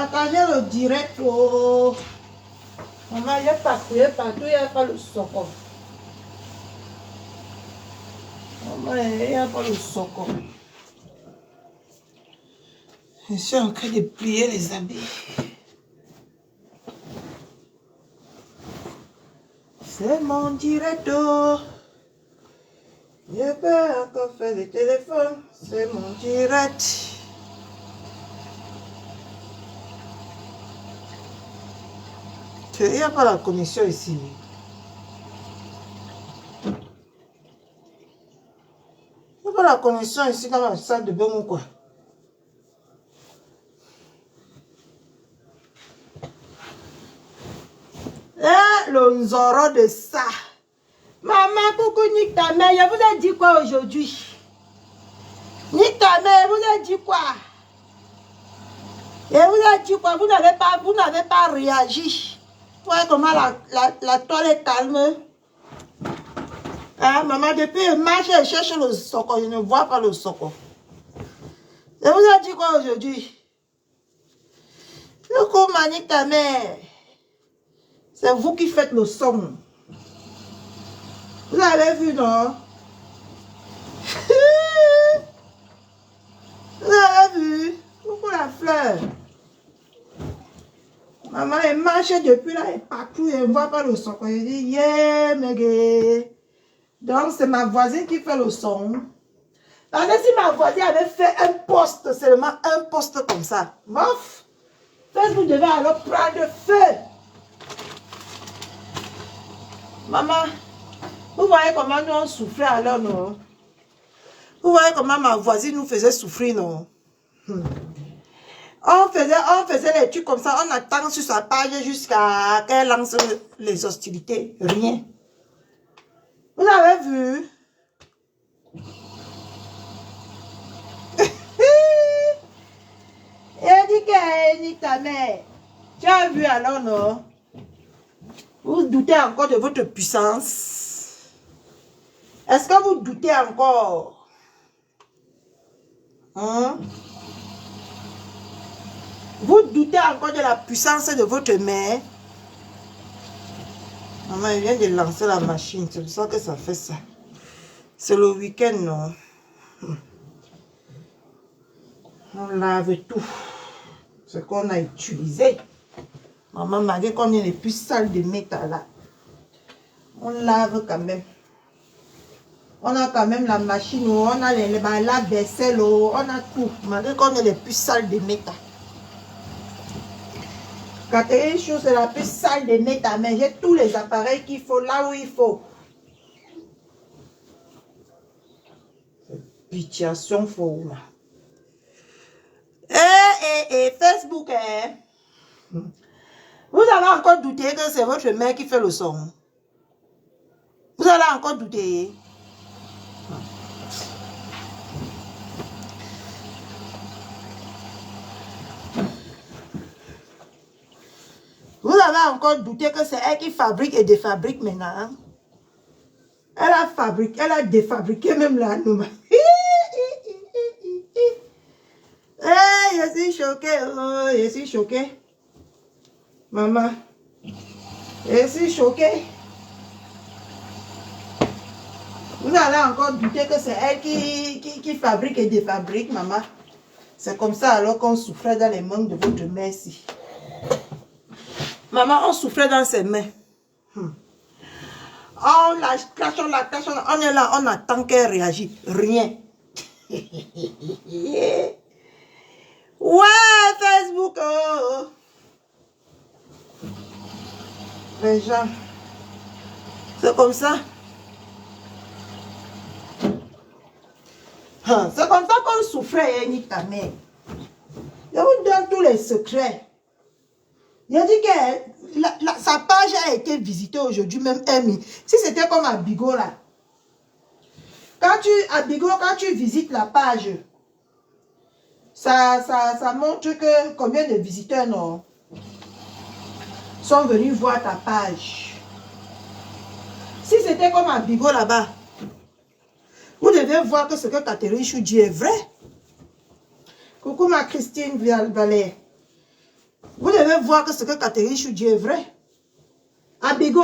Partagez le direct. Oh. Maman, il n'y a pas fouillé partout, il n'y a pas le socon. Maman, il n'y a pas le socon. Je suis en train de plier les habits. C'est mon direct. Oh. Je peux encore faire le téléphone. C'est mon direct. Il n'y a pas la connexion ici. Il n'y a pas la connexion ici dans la salle de bain ou quoi. Eh, le nzoro de ça. Maman, coucou, nique ta mère. Je vous ai dit quoi aujourd'hui? Nique ta mère, je vous ai dit quoi? Je vous ai dit quoi? Vous n'avez pas réagi. Vous voyez comment la toile est calme. Hein, maman, depuis je marche, je cherche le socon. Je ne vois pas le socon. Je vous ai dit quoi aujourd'hui? Coucou, nique ta mère. C'est vous qui faites le son. Vous avez vu, non? Vous avez vu? Coucou la fleur. Maman, elle marche depuis là et partout, elle ne voit pas le son. Elle dit, yeah, mais donc, c'est ma voisine qui fait le son. Parce que si ma voisine avait fait un poste, seulement un poste comme ça, bof, Facebook devait alors prendre feu. Maman, vous voyez comment nous on souffrait alors, non? Vous voyez comment ma voisine nous faisait souffrir, non? On faisait les trucs comme ça, on attend sur sa page jusqu'à qu'elle lance les hostilités. Rien. Vous avez vu? Elle dit qu'elle nique ta mère. Tu as vu alors, non? Vous doutez encore de votre puissance? Est-ce que vous doutez encore? Hein? Vous doutez encore de la puissance de votre mère? Maman, elle vient de lancer la machine. C'est pour ça que ça fait ça. C'est le week-end, non? On lave tout. Ce qu'on a utilisé. Maman m'a dit qu'on est les plus sales de métal là. On lave quand même. On a quand même la machine, on a la vaisselle, on a tout. M'a dit qu'on est les plus sales de métal. Catherine Chou, c'est la plus sale de métal, mais j'ai tous les appareils qu'il faut là où il faut. Pitiation faux là. Facebook, hein? Vous allez encore douter que c'est votre mère qui fait le son. Vous allez encore douter. Vous avez encore douté que c'est elle qui fabrique et défabrique maintenant. Elle a fabriqué, elle a défabriqué même la nouvelle. Je suis choquée, oh, je suis choquée. Maman, je suis choquée. Vous allez encore douter que c'est elle qui fabrique et défabrique, maman. C'est comme ça alors qu'on souffrait dans les mains de votre mère ici. Maman, on souffrait dans ses mains. On la cache, on est là, on attend qu'elle réagisse. Rien. Ouais, Facebook. Oh. Les gens. C'est comme ça. C'est comme ça qu'on souffrait, nique ta mère. Je vous donne tous les secrets. Il a dit que sa page a été visitée aujourd'hui, même Amy. Si c'était comme à Bigo là. À Bigo, quand tu visites la page, ça montre que combien de visiteurs non, sont venus voir ta page. Si c'était comme à Bigo là-bas, vous devez voir que ce que Catherine Chou dit est vrai. Coucou ma Christine Valère. Vous devez voir que ce que Catherine Chou dit est vrai. À Bigo,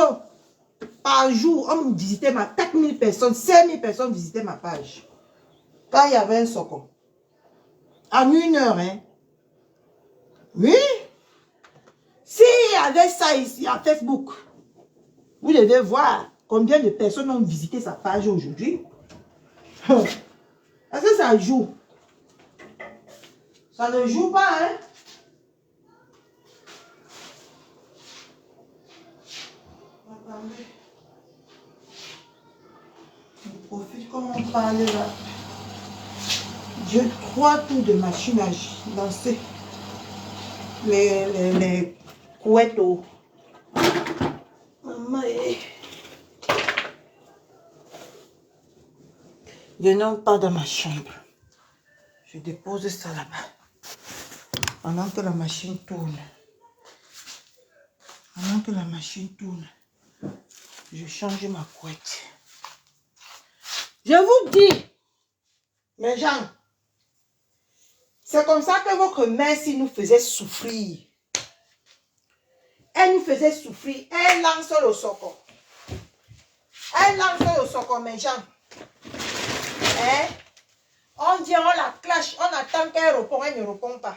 par jour, on me visitait 4000 personnes, 5000 personnes visitaient ma page. Quand il y avait un soko. En 1 heure, hein. Oui. S'il y avait ça ici à Facebook, vous devez voir combien de personnes ont visité sa page aujourd'hui. Est-ce que ça joue? Ça ne joue pas, hein? Attendez. Je profite comme on parle là. J'ai 3 tours de machine à lancer. Les couettes au... Maman est... Je n'entre pas dans ma chambre. Je dépose ça là-bas. Pendant que la machine tourne. Pendant que la machine tourne. Je change ma couette. Je vous dis, mes gens, c'est comme ça que votre mère si nous faisait souffrir. Elle nous faisait souffrir. Elle lance le soco. Elle lance le soco, mes gens. Hein? On dit, on la clash, on attend qu'elle réponde, elle ne répond pas.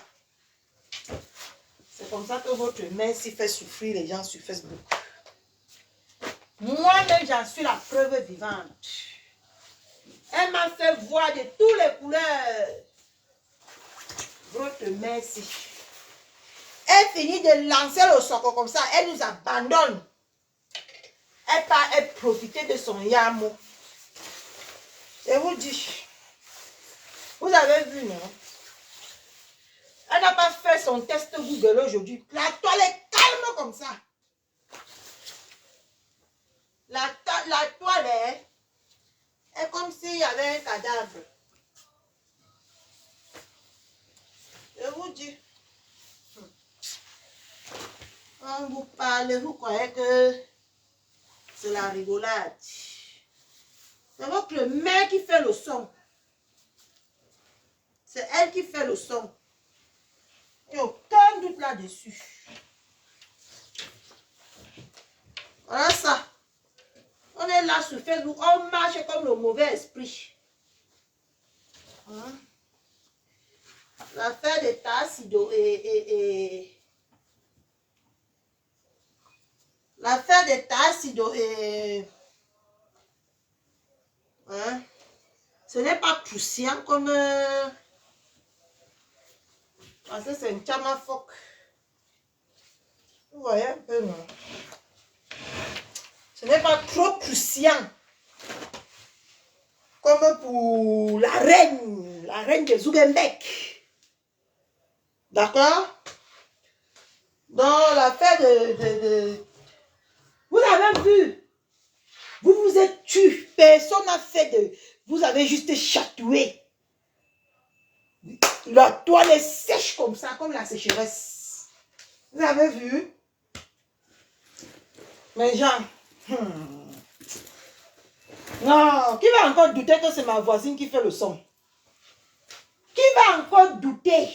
C'est comme ça que votre mère s'y fait souffrir les gens sur Facebook. Moi-même, j'en suis la preuve vivante. Elle m'a fait voir de toutes les couleurs. Votre mère, si. Elle finit de lancer le soco comme ça, elle nous abandonne. Elle part, elle profite de son yamo. Je vous dis. Vous avez vu, non? Elle n'a pas fait son test Google aujourd'hui. La toile est calme comme ça. La toile est comme s'il y avait un cadavre. Je vous dis. Quand vous parlez, vous croyez que c'est la rigolade. C'est votre mère qui fait le son. C'est elle qui fait le son. Il n'y a aucun doute là-dessus. Voilà ça. On est là sur Facebook. On marche comme le mauvais esprit. Hein? L'affaire de Tassido et l'affaire de Tassido et... Hein? Ce n'est pas poussière comme... Parce que c'est un chamafok. Vous voyez un peu, non? Ce n'est pas trop poussière. Comme pour la reine de Zugenbeck. D'accord? Dans l'affaire de... Vous avez vu? Vous vous êtes tué. Personne n'a fait de... Vous avez juste chatoué. La toile est sèche comme ça, comme la sécheresse. Vous avez vu? Mais gens... Non, qui va encore douter que c'est ma voisine qui fait le son? Qui va encore douter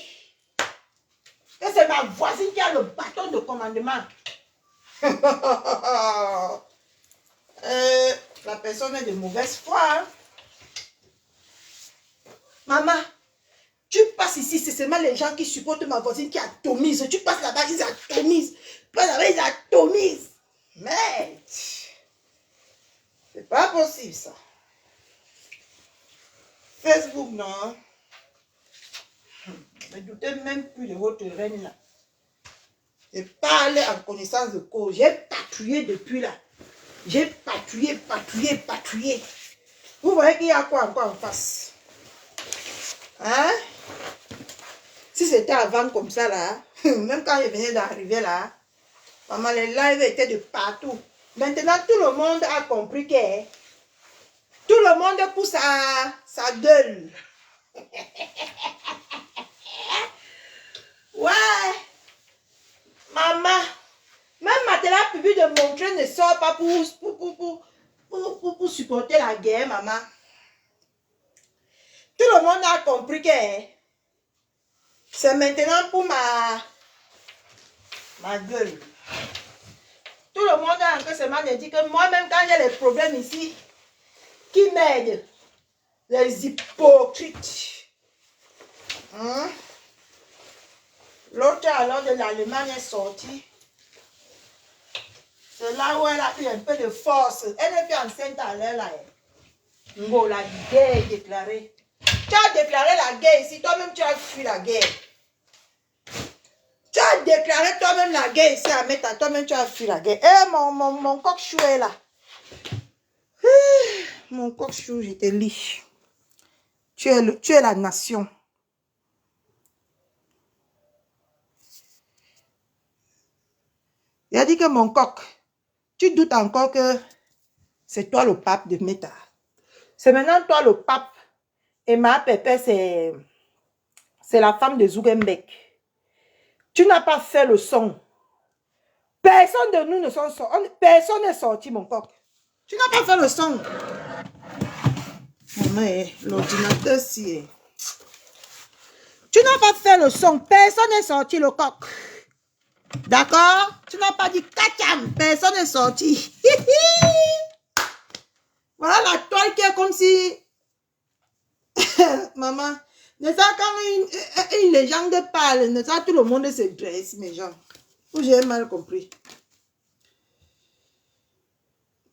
que c'est ma voisine qui a le bâton de commandement? La personne est de mauvaise foi. Hein? Maman, tu passes ici, c'est seulement les gens qui supportent ma voisine qui atomisent. Tu passes là-bas, ils atomisent. Tu passes là-bas, ils atomisent. Mais, c'est pas possible ça. Facebook, non. Ne doutez même plus de votre reine là. Je parle en connaissance de cause. J'ai patrouillé depuis là. J'ai patrouillé. Vous voyez qu'il y a quoi encore en face? Hein? Si c'était avant comme ça là, même quand je venais d'arriver là, maman, les lives étaient de partout. Maintenant, tout le monde a compris que tout le monde pousse sa gueule. Ouais. Maman, même Matela publie de montrer ne sort pas pour supporter la guerre, maman. Tout le monde a compris que c'est maintenant pour Ma gueule. Tout le monde a en ce moment dit que moi-même, quand j'ai les problèmes ici, qui m'aident? Les hypocrites. Hein? L'autre alors de l'Allemagne est sortie. C'est là où elle a eu un peu de force. Elle est plus enceinte à l'air là. Ngo, la guerre est déclarée. Tu as déclaré la guerre ici. Toi-même, tu as fui la guerre. Tu as déclaré toi-même la guerre ici à Meta. Toi-même, tu as fui la guerre. Eh, mon coq chou est là. Mon coq chou, je te lis. Tu es la nation. Il a dit que mon coq, tu doutes encore que c'est toi le pape de Meta. C'est maintenant toi le pape. Et ma pépé, c'est la femme de Zuckerberg. Tu n'as pas fait le son. Personne de nous ne sont sortis. Personne n'est sorti, mon coq. Tu n'as pas fait le son. Mais l'ordinateur, si. Tu n'as pas fait le son. Personne n'est sorti, le coq. D'accord? Tu n'as pas dit kacham. Personne n'est sorti. Voilà la toile qui est comme si... Maman, n'est-ce pas quand une légende parle, n'est-ce pas tout le monde se dresse, mes gens? Ou j'ai mal compris?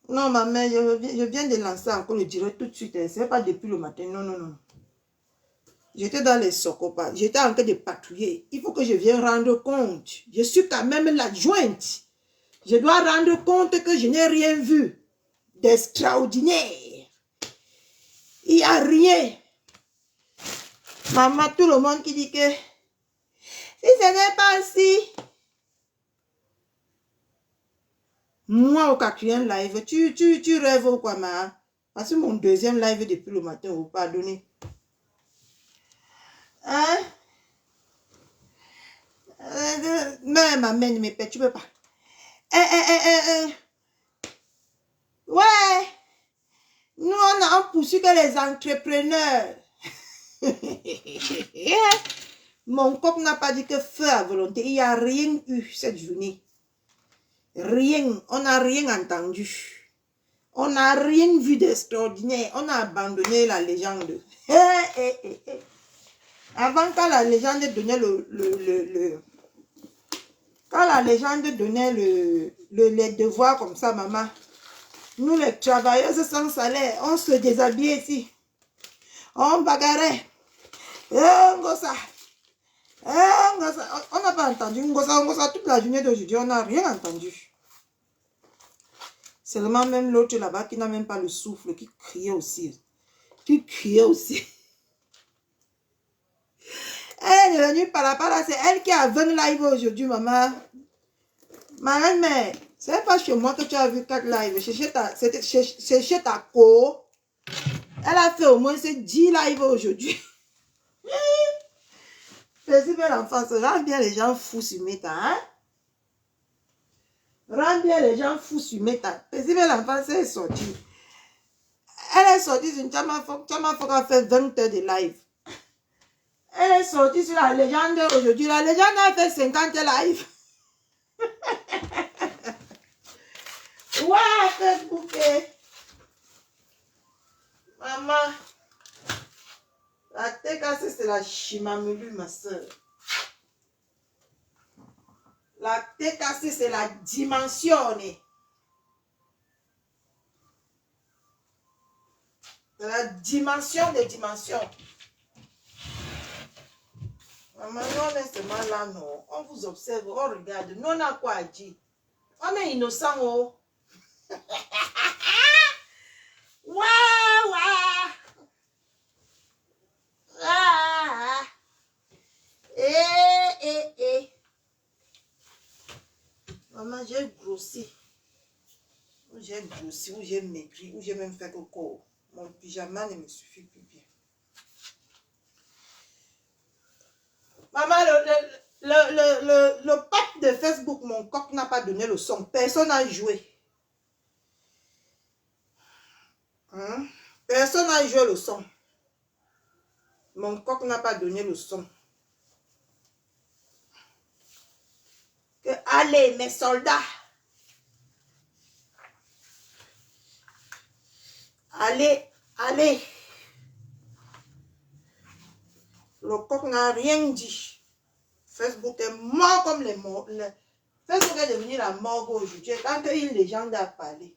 Non, maman, je viens de lancer encore le direct tout de suite. Ce n'est pas depuis le matin. Non, non, non. J'étais dans les socopas. J'étais en train de patrouiller. Il faut que je vienne rendre compte. Je suis quand même l'adjointe. Je dois rendre compte que je n'ai rien vu d'extraordinaire. Il n'y a rien. Maman, tout le monde qui dit que si ce n'est pas ainsi. Moi, au quatrième live, tu rêves ou quoi, ma? Parce que mon deuxième live depuis le matin, vous pardonnez. Hein? Mais maman, ne me perturbe pas. Ouais. Nous, on a poursuivi que les entrepreneurs. Mon coq n'a pas dit que feu à volonté. Il n'y a rien eu cette journée. Rien. On n'a rien entendu. On n'a rien vu d'extraordinaire. On a abandonné la légende. Avant, quand la légende donnait quand la légende donnait les devoirs comme ça, maman, nous les travailleuses sans salaire, on se déshabillait ici. On bagarrait. Ngosa. On n'a pas entendu Ngosa toute la journée d'aujourd'hui, on n'a rien entendu. Seulement même l'autre là-bas qui n'a même pas le souffle, qui criait aussi. Qui criait aussi. Elle est devenue par là, c'est elle qui a 20 lives aujourd'hui, maman. Maman, mais c'est pas chez moi que tu as vu 4 lives. C'est chez ta co. Elle a fait au moins 10 lives aujourd'hui. Fais-y bien l'enfance. Rends bien les gens fous sur Meta. Hein? Rends bien les gens fous sur Meta. Fais-y bien l'enfance, elle est sortie. Elle est sortie sur une Chama Foka fait 20 heures de live. Elle est sortie sur la légende aujourd'hui. La légende a fait 50 lives. Ouais, Facebook. Maman. La tête cassée, c'est la chimamulu, ma soeur. La tête cassée, c'est la dimension. C'est la dimension des dimensions. Maman, nous, on est seulement là, non. On vous observe, on regarde. Nous, on a quoi à dire? On est innocent, oh. Ouais. Ah. Maman, j'ai grossi. J'ai grossi, ou j'ai maigri, ou j'ai même fait coco. Mon pyjama ne me suffit plus bien. Maman, le pack de Facebook, mon coq n'a pas donné le son. Personne n'a joué. Hein? Personne n'a joué le son. Mon coq n'a pas donné le son. Que Que, allez, mes soldats. Allez, allez. Le coq n'a rien dit. Facebook est mort comme les morts. Facebook est devenu la morgue aujourd'hui. Quand une légende a parlé.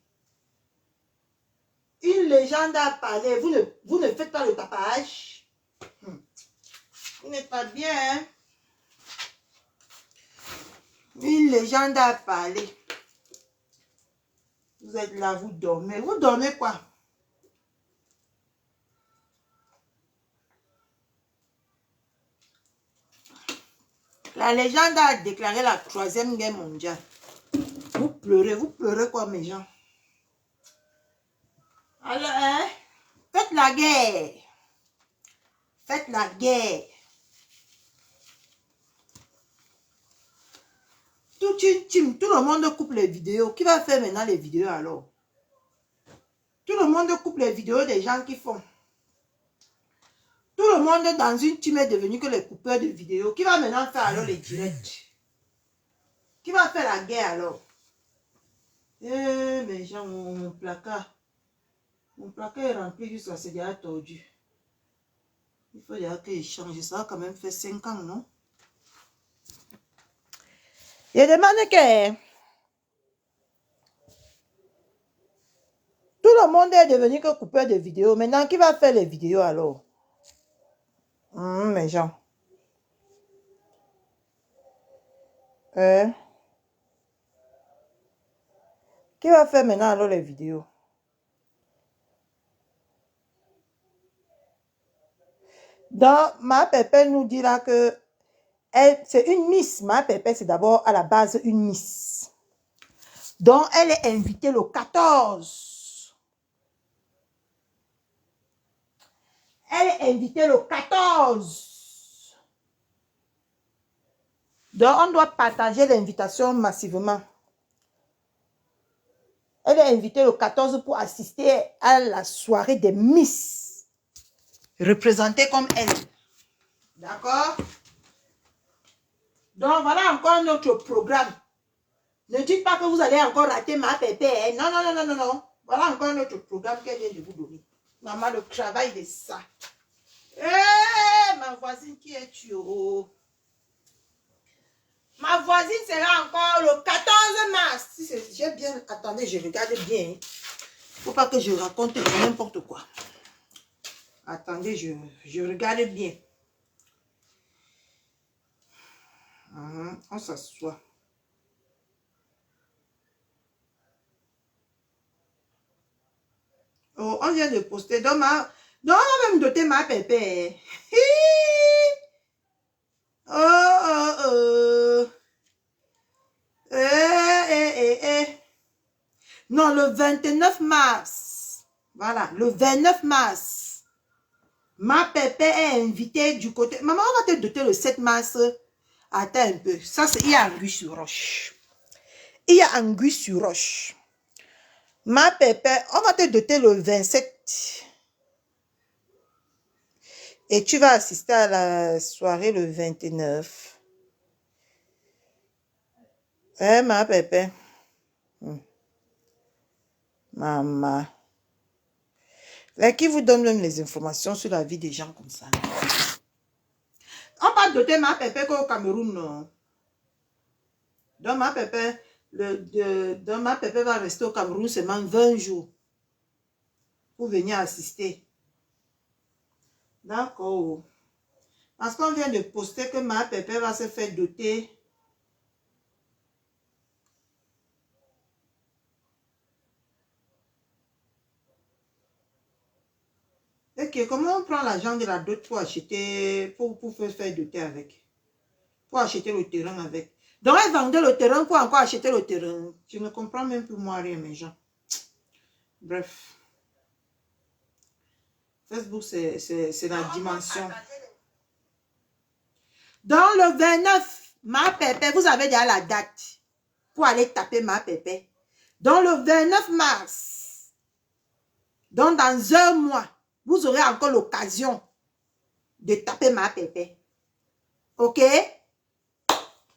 Une légende a parlé. Vous ne faites pas le tapage. Vous n'êtes pas bien. Hein? Une légende a parlé. Vous êtes là, vous dormez. Vous dormez quoi? La légende a déclaré la 3e guerre mondiale. Vous pleurez quoi, mes gens? Alors, hein? Faites la guerre. Faites la guerre. Toute une team, tout le monde coupe les vidéos. Qui va faire maintenant les vidéos alors? Tout le monde coupe les vidéos des gens qui font. Tout le monde dans une team est devenu que les coupeurs de vidéos. Qui va maintenant faire alors les directs? Qui va faire la guerre alors? Eh, mes gens, mon placard. Mon placard est rempli jusqu'à c'est déjà tordu. Il faut déjà que je change. Ça a quand même fait 5 ans, non? Je demande que tout le monde est devenu que coupeur de vidéos. Maintenant, qui va faire les vidéos alors? Mes gens. Qui va faire maintenant alors les vidéos? Donc, ma pépé nous dit là que c'est une miss. Ma pépé, c'est d'abord à la base une miss. Donc, elle est invitée le 14. Elle est invitée le 14. Donc, on doit partager l'invitation massivement. Elle est invitée le 14 pour assister à la soirée des Miss. Représentée comme elle. D'accord? Donc, voilà encore notre programme. Ne dites pas que vous allez encore rater ma pépé. Hein? Non, non, non, non, non, non. Voilà encore notre programme qu'elle vient de vous donner. Maman, le travail de ça. Ma voisine qui est tuée. Ma voisine sera encore le 14 mars. Si j'ai bien... Attendez, je regarde bien. Il ne faut pas que je raconte n'importe quoi. Attendez, je regarde bien. On s'assoit. Oh, on vient de poster. Donc, on va même doter ma pépé. Non, le 29 mars. Voilà, le 29 mars. Ma pépé est invitée du côté... Maman, on va te doter le 7 mars. Attends un peu. Ça, c'est... Il y a anguille sur roche. Il y a anguille sur roche. Ma pépé, on va te doter le 27. Et tu vas assister à la soirée le 29. Hein, ma pépé? Maman. Là, qui vous donne même les informations sur la vie des gens comme ça? On va doter ma pépé qu'au Cameroun, non? Donc, ma pépé, ma pépé va rester au Cameroun seulement 20 jours pour venir assister. D'accord. Parce qu'on vient de poster que ma pépé va se faire doter. Ok, comment on prend l'argent de la dot pour acheter, pour faire doter avec? Pour acheter le terrain avec. Donc, elle vendait le terrain pour encore acheter le terrain. Je ne comprends même plus moi rien, mes gens. Bref. Facebook, c'est la dimension. Dans le 29, ma pépé, vous avez déjà la date pour aller taper ma pépé. Dans le 29 mars, donc dans un mois, vous aurez encore l'occasion de taper ma pépé. Ok?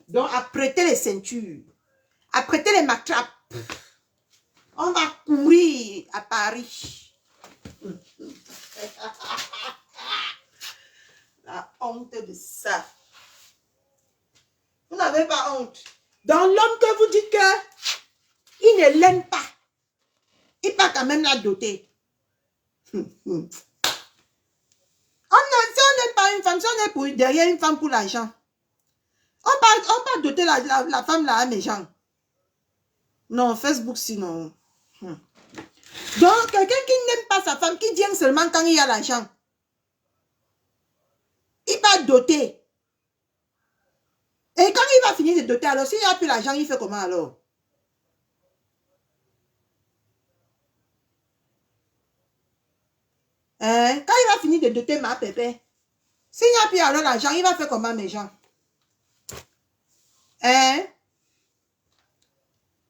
Donc, apprêtez les ceintures. Apprêtez les matrappes. On va courir à Paris. La honte de ça. Vous n'avez pas honte. Dans l'homme que vous dites que il ne l'aime pas, il peut quand même la doter. Si on n'aime pas une femme, si on est pour, derrière une femme pour l'argent, on va doter la femme là à mes gens. Non, Facebook sinon. Donc, quelqu'un qui n'aime pas sa femme, qui vient seulement quand il y a l'argent, il va doter. Et quand il va finir de doter, alors s'il n'y a plus l'argent, il fait comment alors? Hein? Quand il va finir de doter ma pépé, s'il n'y a plus alors l'argent, il va faire comment mes gens? Hein?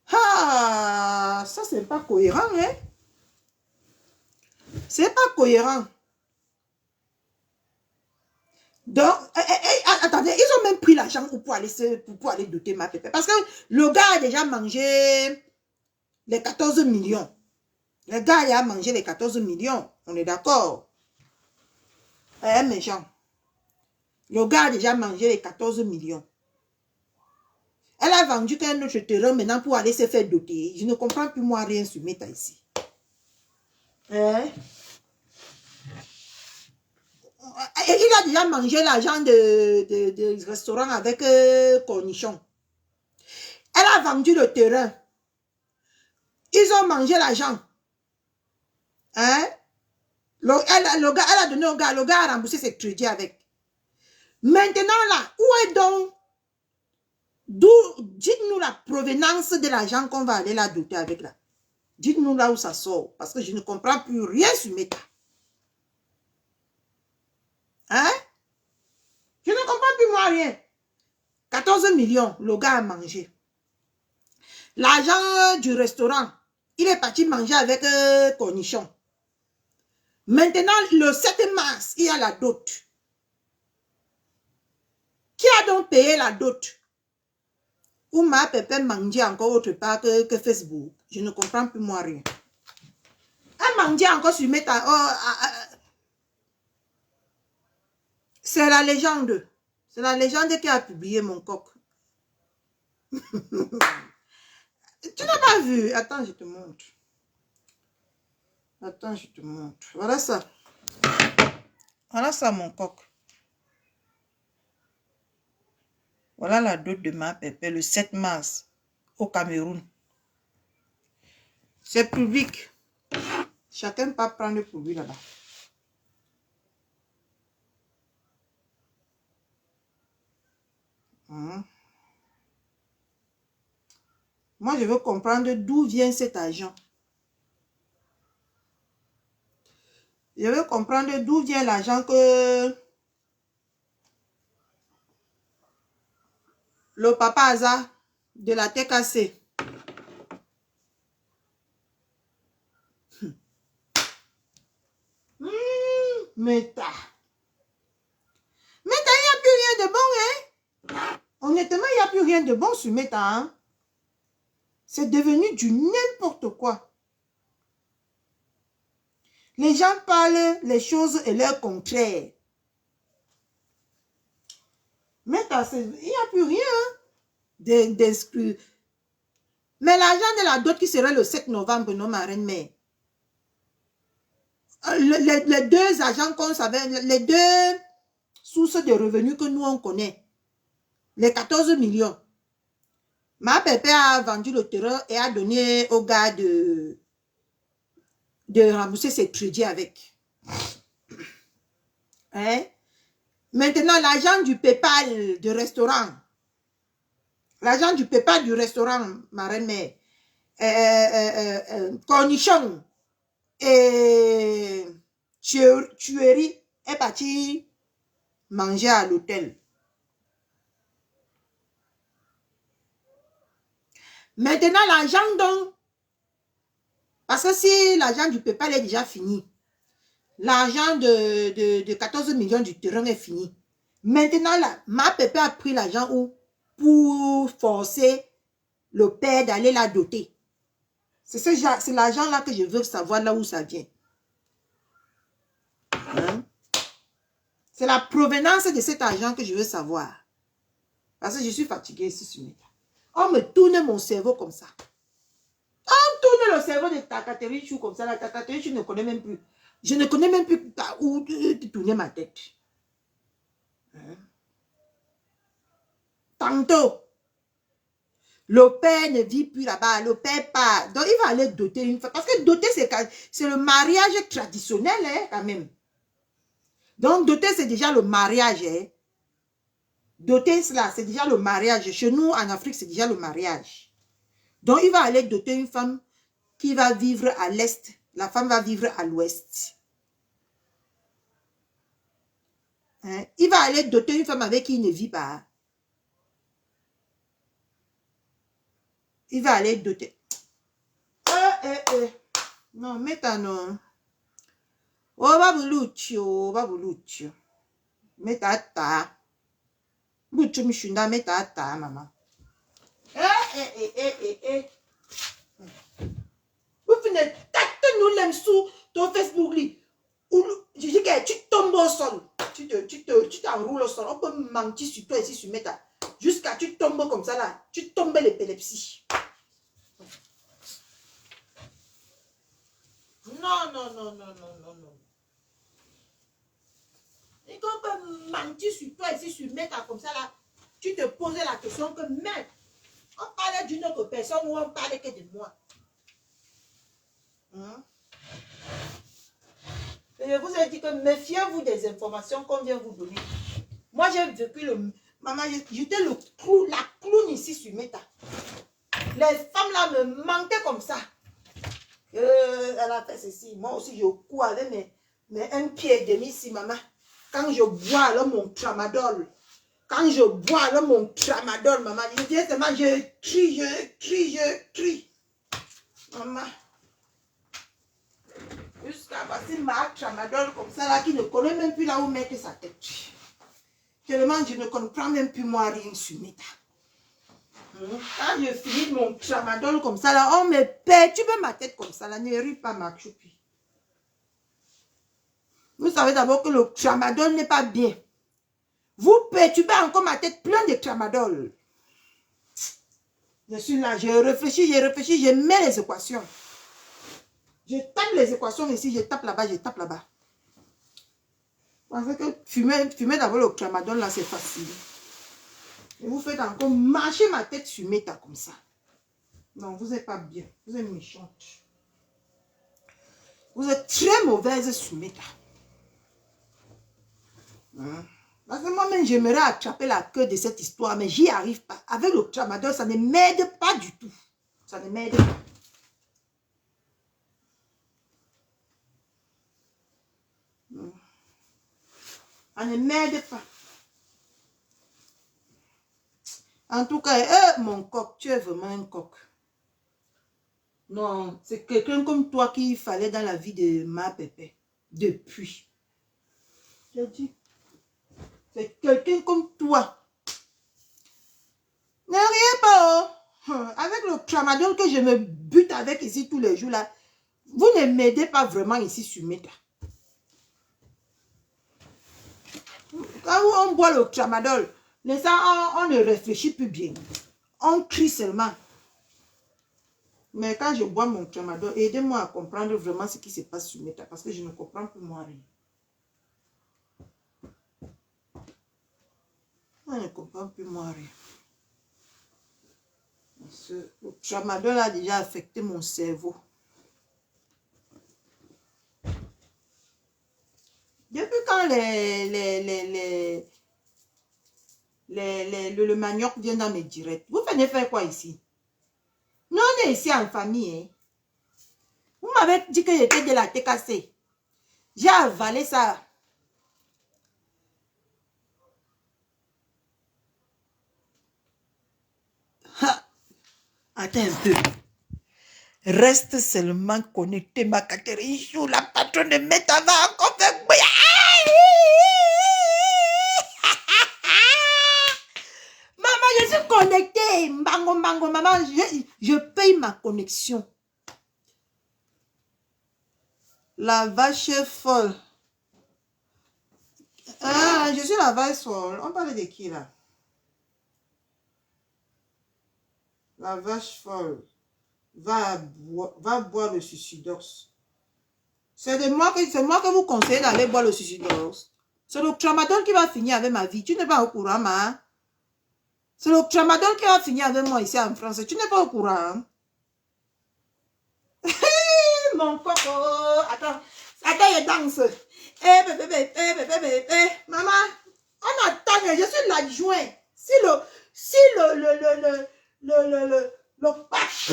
Ah, ça c'est pas cohérent, hein? C'est pas cohérent. Donc, attendez, ils ont même pris l'argent pour aller doter ma pépé. Parce que le gars a déjà mangé les 14 millions. Le gars il a mangé les 14 millions. On est d'accord? Méchant. Le gars a déjà mangé les 14 millions. Elle a vendu qu'un autre terrain maintenant pour aller se faire doter. Je ne comprends plus moi rien sur Meta ici. Hein? Il a déjà mangé l'argent de restaurant avec cornichon. Elle a vendu le terrain. Ils ont mangé l'argent. Hein? Elle a donné au gars. Le gars a remboursé ses crédits avec. Maintenant là, où est donc? Dites-nous la provenance de l'argent qu'on va aller la doter avec là. Dites-nous là où ça sort. Parce que je ne comprends plus rien sur Meta. Hein? Je ne comprends plus moi rien. 14 millions, le gars a mangé. L'argent du restaurant, il est parti manger avec cornichon. Maintenant, le 7 mars, il y a la dot. Qui a donc payé la dot? Ou ma pépé mangeait encore autre part que Facebook? Je ne comprends plus moi rien. Elle mangeait encore sur Meta. C'est la légende. C'est la légende qui a publié mon coq. Tu n'as pas vu? Attends, je te montre. Attends, je te montre. Voilà ça. Voilà ça, mon coq. Voilà la dot de ma pépé le 7 mars au Cameroun. C'est public. Chacun peut prendre pour lui là-bas. Moi, je veux comprendre d'où vient cet argent. Je veux comprendre d'où vient l'argent que le papa Aza de la TKC. Meta. Meta, il n'y a plus rien de bon, hein? Honnêtement, il n'y a plus rien de bon sur Meta, hein? C'est devenu du n'importe quoi. Les gens parlent les choses et leur contraire. Meta, il n'y a plus rien d'exclu. Mais l'argent de la dot qui serait le 7 novembre, non, ma reine-mère. Les deux agents qu'on savait, les deux sources de revenus que nous on connaît, les 14 millions. Ma pépé a vendu le terrain et a donné au gars de rembourser ses crédits avec. Hein? Maintenant, l'argent du PayPal du restaurant, l'argent du PayPal du restaurant, ma reine-mère, cornichon et tuerie est parti manger à l'hôtel. Maintenant, l'argent donc, parce que si l'argent du PayPal est déjà fini, l'argent de 14 millions du terrain est fini. Maintenant, là, ma pépé a pris l'argent où? pour forcer le père d'aller la doter. C'est l'argent-là que je veux savoir là où ça vient. Hein? C'est la provenance de cet argent que je veux savoir. Parce que je suis fatiguée ici sur Meta. On me tourne mon cerveau comme ça. On tourne le cerveau de ta Catherine Chou comme ça. La Catherine Chou ne connaît même plus. Je ne connais même plus où tourner ma tête. Hein? Tantôt, le père ne vit plus là-bas. Le père part. Donc, il va aller doter une femme. Parce que doter, c'est le mariage traditionnel, hein, quand même. Donc, doter, c'est déjà le mariage. Hein. Doter, cela, c'est déjà le mariage. Chez nous, en Afrique, c'est déjà le mariage. Donc, il va aller doter une femme qui va vivre à l'est. La femme va vivre à l'ouest. Hein? Il va aller doter une femme avec qui il ne vit pas. Il va aller doter. Non, Meta non. Oh, babulucho, babulucho. Meta ta. Bucho mishunda meta ta, maman. Vous venez tâter-nous l'aime sous ton Facebook. Je dis que tu tombes au sol. Tu t'enroules au sol. On peut mentir sur toi ici sur Meta. Jusqu'à tu tombes comme ça là. Tu tombes l'épilepsie. Non, non, non, non, non, non, non. Et qu'on peut mentir sur toi ici sur Meta comme ça là. Tu te posais la question que même on parlait d'une autre personne ou on parlait que de moi. Hein? Et je vous ai dit que méfiez-vous des informations qu'on vient vous donner. Moi, j'ai vécu le... Maman, j'étais la clown ici sur Meta. Les femmes là me manquaient comme ça. Elle a fait ceci. Moi aussi, je cours avec mes un pied et demi ici, maman. Quand je bois, alors mon tramadol. Quand je bois, alors mon tramadol, maman. Je viens seulement, je crie. Maman. Jusqu'à passer ma tramadol comme ça, là, qui ne connaît même plus là où mettre sa tête. Tellement, je ne comprends même plus moi rien sur Meta. Quand je finis mon tramadol comme ça, là, on me perturbe ma tête comme ça, là, ne ris pas ma choupi. Vous savez d'abord que le tramadol n'est pas bien. Vous perturbez encore ma tête plein de tramadol. Je suis là, je réfléchis, je mets les équations. Je tape les équations ici, je tape là-bas, je tape là-bas. Parce que fumer d'abord le tramadol, là, c'est facile. Et vous faites encore marcher ma tête sur Meta comme ça. Non, vous n'êtes pas bien. Vous êtes méchante. Vous êtes très mauvaise sur Meta. Hein? Parce que moi-même, j'aimerais attraper la queue de cette histoire, mais j'y arrive pas. Avec le tramadol, ça ne m'aide pas du tout. Ça ne m'aide pas. Ça ne m'aide pas. En tout cas, mon coq, tu es vraiment un coq. Non, c'est quelqu'un comme toi qu'il fallait dans la vie de ma pépé. Depuis. J'ai dit, c'est quelqu'un comme toi. Ne riez pas, oh. Avec le tramadol que je me bute avec ici tous les jours là, vous ne m'aidez pas vraiment ici sur Meta. Quand on boit le tramadol, on ne réfléchit plus bien. On crie seulement. Mais quand je bois mon tramadol, aidez-moi à comprendre vraiment ce qui se passe sur Meta. Parce que je ne comprends plus moi rien. Je ne comprends plus moi rien. Le tramadol a déjà affecté mon cerveau. Depuis quand le manioc vient dans mes directs, vous venez faire quoi ici? Nous, on est ici en famille. Hein? Vous m'avez dit que j'étais de la TKC. J'ai avalé ça. Ha. Attends un peu. Reste seulement connecté, ma Catherine Chou, la patronne de Meta va encore faire... Maman, je suis connecté. Mbango, mbango, maman, je paye ma connexion. La vache folle. Ah, je suis la vache folle. On parle de qui là? La vache folle. Va boire le suicidos. C'est moi que vous conseillez d'aller boire le suicidos. C'est le tramadol qui va finir avec ma vie. Tu n'es pas au courant, ma. C'est le tramadol qui va finir avec moi ici en France. Tu n'es pas au courant. Mon coco. Attends, il danse. Maman, on attend. Je suis l'adjoint. Si le pape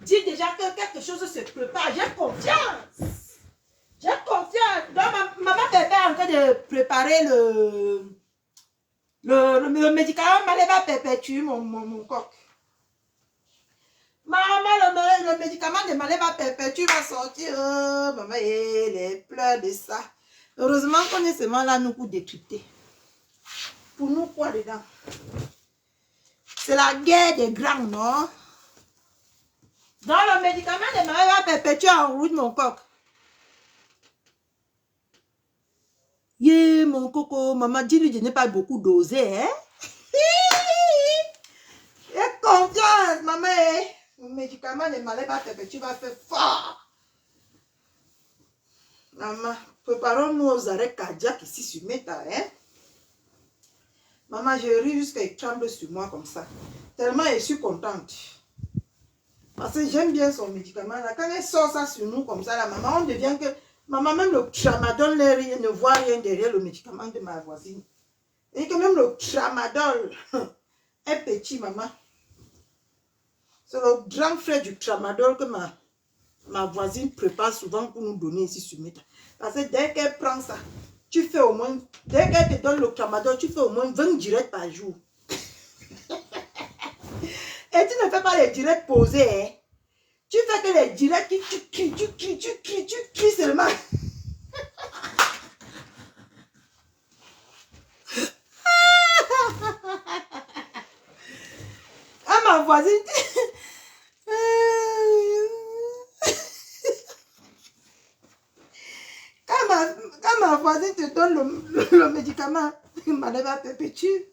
dit déjà que quelque chose se prépare, j'ai confiance. J'ai confiance. Donc, maman bébé est en train de préparer le médicament Maléva perpétue, mon coq. Maman, le médicament de Maléva perpétue va sortir. Oh, maman, les pleurs de ça. Heureusement qu'on est seulement là, nous, pour décrypter. Pour nous, quoi dedans? C'est la guerre des grands, non? Dans le médicament de Maléva perpétue en route, mon coq. Yeah, mon coco, maman, dis-lui de ne pas beaucoup doser, hein? J'ai confiance, maman. Le médicament de Maléva perpétue va faire fort. Maman, préparons-nous aux arrêts cardiaques ici sur Meta, hein? Maman, je ris jusqu'à qu'il tremble sur moi comme ça. Tellement je suis contente. Parce que j'aime bien son médicament. Là. Quand elle sort ça sur nous comme ça, là, maman, on devient que... Maman, même le tramadol ne voit rien derrière le médicament de ma voisine. Et que même le tramadol est petit, maman. C'est le grand frère du tramadol que ma voisine prépare souvent pour nous donner ici sur Meta. Parce que dès qu'elle prend ça, tu fais au moins... Dès qu'elle te donne le tramadol, tu fais au moins 20 directs par jour. Et tu ne fais pas les directs posés, hein. Tu fais que les directs, tu cries seulement. Ah, ma voisine. Quand ma voisine te donne le médicament, Maléva perpétue,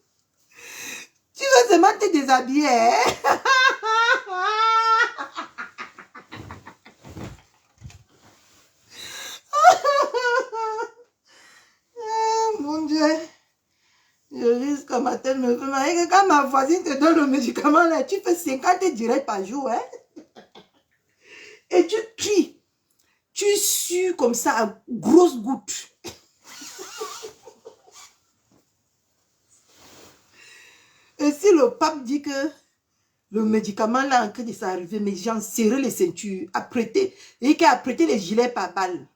tu veux seulement te déshabiller, hein? Mon Dieu, je risque à ma tête me fait. Quand ma voisine te donne le médicament, là, tu fais 50 directs par jour, hein? Et tu cries. Tu sues comme ça à grosses gouttes. Et si le pape dit que le médicament là en train de s'arriver, mes gens serrent les ceintures, apprêter, et qu'à apprêter les gilets par balle.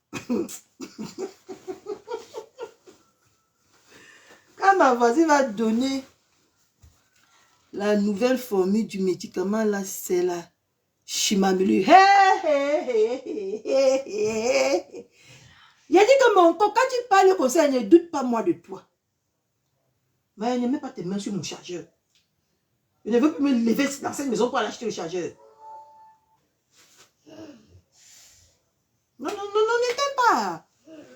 Quand ma voisine va donner la nouvelle formule du médicament là, c'est la Chimamulu. Il a dit que mon corps, quand tu parles comme ça, ne doute pas moi de toi. Mais ne mets pas tes mains sur mon chargeur. Je ne veux plus me lever dans cette maison pour aller acheter le chargeur. Non, n'éteins pas.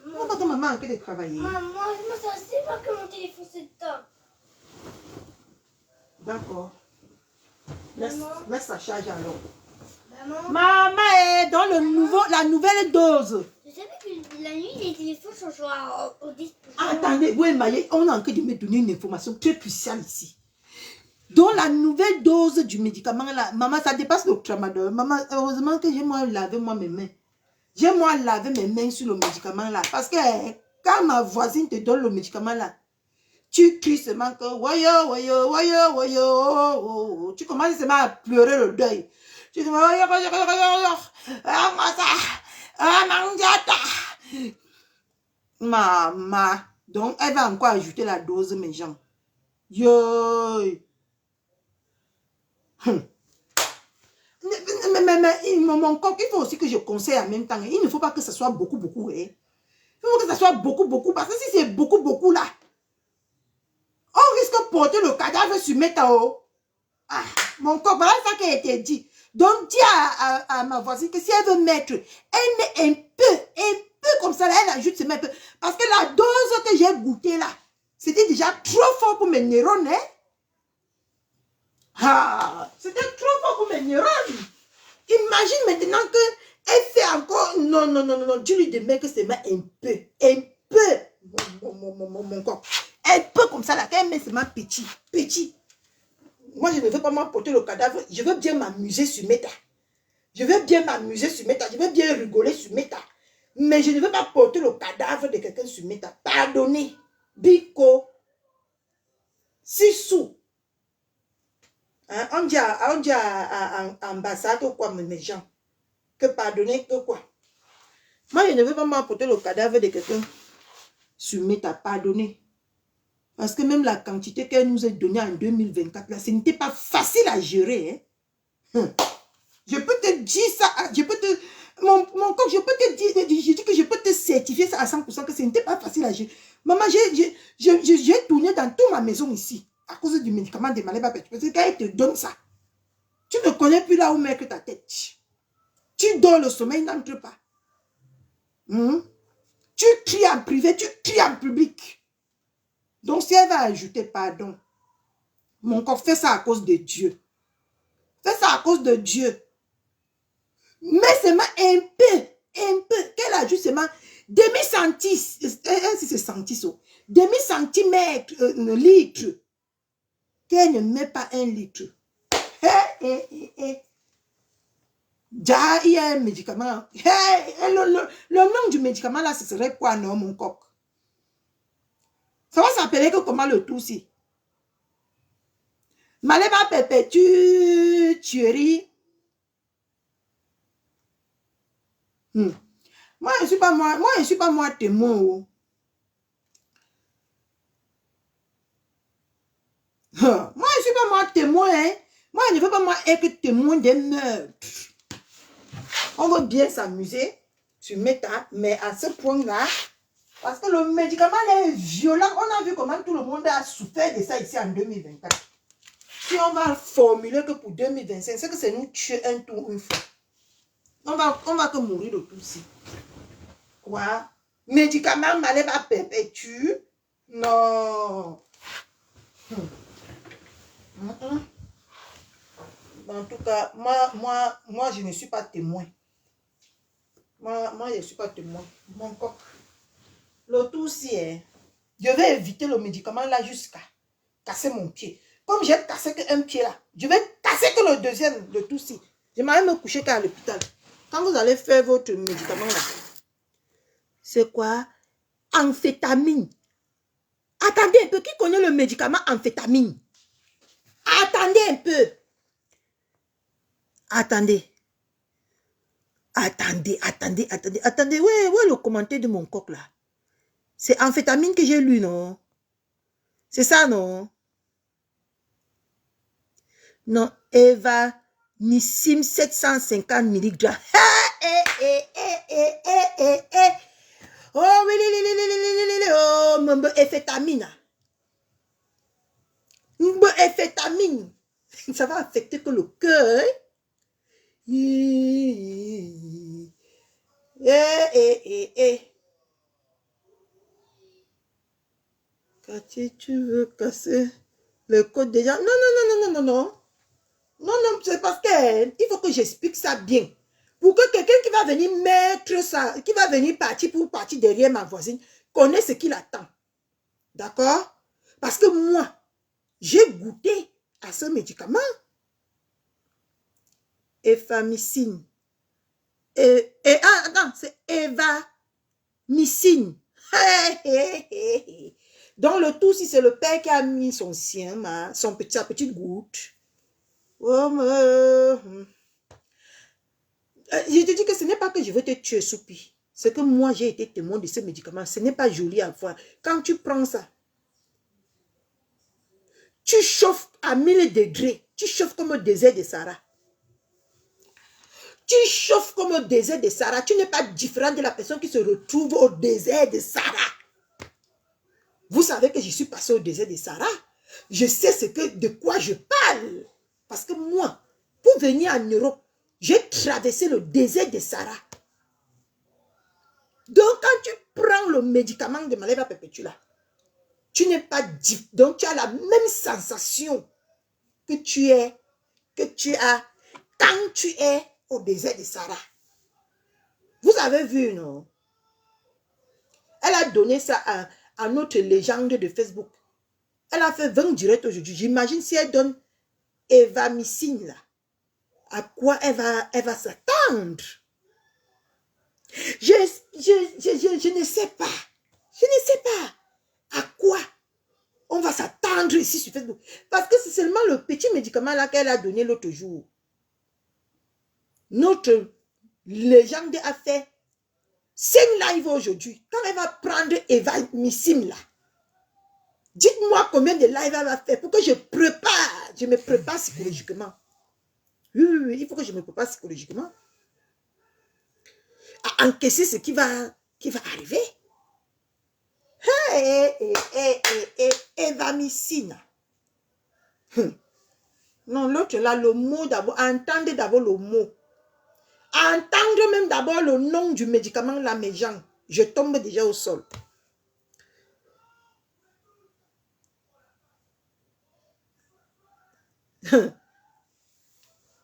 Non, pas ton maman en train de travailler. Maman, je ne sais pas que mon téléphone s'éteint. D'accord. Laisse ça charger alors. Maman, Maman est dans la nouvelle dose. je savais que la nuit, les téléphones sont au 10%. Attendez, oui, Maïe, on est en train de me donner une information très cruciale ici. Dans la nouvelle dose du médicament, là, maman, ça dépasse le tramadol. Maman, heureusement que j'ai moi lavé mes mains. J'ai moi lavé mes mains sur le médicament là. Parce que quand ma voisine te donne le médicament là, tu cries seulement que voyo, voyo, voyo, voyo. Tu commences seulement à pleurer le deuil. Tu dis voyo, voyo, voyo, maman. Donc, elle va encore ajouter la dose, mes gens. Yo. Mais mon corps, il faut aussi que je conseille en même temps. Il ne faut pas que ce soit beaucoup. Hein. Il faut que ce soit beaucoup. Parce que si c'est beaucoup là, on risque de porter le cadavre sur Meta. Ah, mon corps, voilà ça qui a été dit. Donc, dis à ma voisine que si elle veut mettre, elle met un peu comme ça, là, elle ajoute, c'est un peu. Parce que la dose que j'ai goûtée là, c'était déjà trop fort pour mes neurones, hein. Ah, c'était trop fort pour mes neurones. Imagine maintenant qu'elle fait encore, non, tu lui demandes que c'est un peu, mon corps. Un peu comme ça, là, quand elle met seulement petit. Moi, je ne veux pas m'emporter le cadavre. Je veux bien m'amuser sur Meta. Je veux bien m'amuser sur Meta. Je veux bien rigoler sur Meta. Mais je ne veux pas porter le cadavre de quelqu'un sur Meta. Pardonnez. Biko. 6 sous. Hein? On dit à ambassade ou quoi, mes gens. Que pardonner, que quoi. Moi, je ne veux pas m'emporter le cadavre de quelqu'un sur Meta. Pardonnez. Parce que même la quantité qu'elle nous a donnée en 2024, là, ce n'était pas facile à gérer. Hein? Je peux te dire ça, je peux te... Mon corps, je peux te dire, je dis que je peux te certifier ça à 100% que ce n'était pas facile à gérer. Maman, j'ai tourné dans toute ma maison ici, à cause du médicament de Maleba. Parce que quand elle te donne ça, tu ne connais plus là où mettre ta tête. Tu dors, le sommeil n'entre pas. Tu cries en privé, tu cries en public. Donc, si elle va ajouter pardon, mon corps, fais ça à cause de Dieu. Fais ça à cause de Dieu. Mais seulement un peu. Qu'elle ajoute seulement demi-centis, si c'est centis, demi-centimètre, litre. Qu'elle ne met pas 1 litre. Déjà, il y a un médicament. Le nom du médicament là, ce serait quoi, non, mon coq? Ça va s'appeler que comment le tout si? Maleba perpétue tuerie. Moi, je ne suis pas moi témoin. Oh. Moi, je ne suis pas moi témoin. Hein. Moi, je ne veux pas moi être témoin des meurtres. On veut bien s'amuser sur Meta, mais à ce point-là, parce que le médicament est violent. On a vu comment tout le monde a souffert de ça ici en 2024. Si on va formuler que pour 2025, c'est que c'est nous tuer un tour une fois. On va que mourir de tout ici. Quoi? Médicament Maleba perpétue? Non. En tout cas, moi, je ne suis pas témoin. Moi, je ne suis pas témoin. Mon coq. Le tout aussi, hein, je vais éviter le médicament là jusqu'à casser mon pied. Comme j'ai cassé qu'un pied là, je vais casser que le deuxième, le tout aussi. Je m'en vais me coucher qu'à l'hôpital. Quand vous allez faire votre médicament là, c'est quoi? Amphétamine. Attendez un peu, qui connaît le médicament amphétamine? Attendez un peu. Attendez. Ouais, le commentaire de mon coq là. C'est amphétamine que j'ai lu, non? C'est ça, non? Non, Evanicime 750 mg. Oh, oui, oh, mon amphétamine. Amphétamine. Ça va affecter que le cœur. Cathy, tu veux casser le code des gens? Non. Non, c'est parce qu'il faut que j'explique ça bien. Pour que quelqu'un qui va venir mettre ça, qui va venir partir derrière ma voisine, connaisse ce qu'il attend. D'accord? Parce que moi, j'ai goûté à ce médicament. Efamicine. Attends, c'est Evamicine. Donc le tout, si c'est le père qui a mis son sien, sa petite goutte. Oh, je te dis que ce n'est pas que je veux te tuer, Soupi. C'est que moi, j'ai été témoin de ce médicament. Ce n'est pas joli à voir. Quand tu prends ça, tu chauffes à 1000 degrés. Tu chauffes comme au désert de Sahara. Tu chauffes comme au désert de Sahara. Tu n'es pas différent de la personne qui se retrouve au désert de Sahara. Vous savez que je suis passé au désert de Sahara. Je sais de quoi je parle. Parce que moi, pour venir en Europe, j'ai traversé le désert de Sahara. Donc, quand tu prends le médicament de Maleva Perpétue là, tu n'es pas dit. Donc, tu as la même sensation que tu as quand tu es au désert de Sahara. Vous avez vu, non? Elle a donné ça à notre légende de Facebook. Elle a fait 20 directs aujourd'hui. J'imagine si elle donne Evamicine là, à quoi elle va s'attendre. Je ne sais pas. Je ne sais pas à quoi on va s'attendre ici sur Facebook. Parce que c'est seulement le petit médicament là qu'elle a donné l'autre jour. Notre légende a fait 5 lives aujourd'hui. Quand elle va prendre Evamicine là, dites-moi combien de lives elle va faire pour que je me prépare psychologiquement. Oui, il faut que je me prépare psychologiquement à encaisser ce qui va arriver. Evamicine. Non, l'autre là, le mot d'abord, entendez d'abord le mot. Entendre même d'abord le nom du médicament là, mes gens. Je tombe déjà au sol.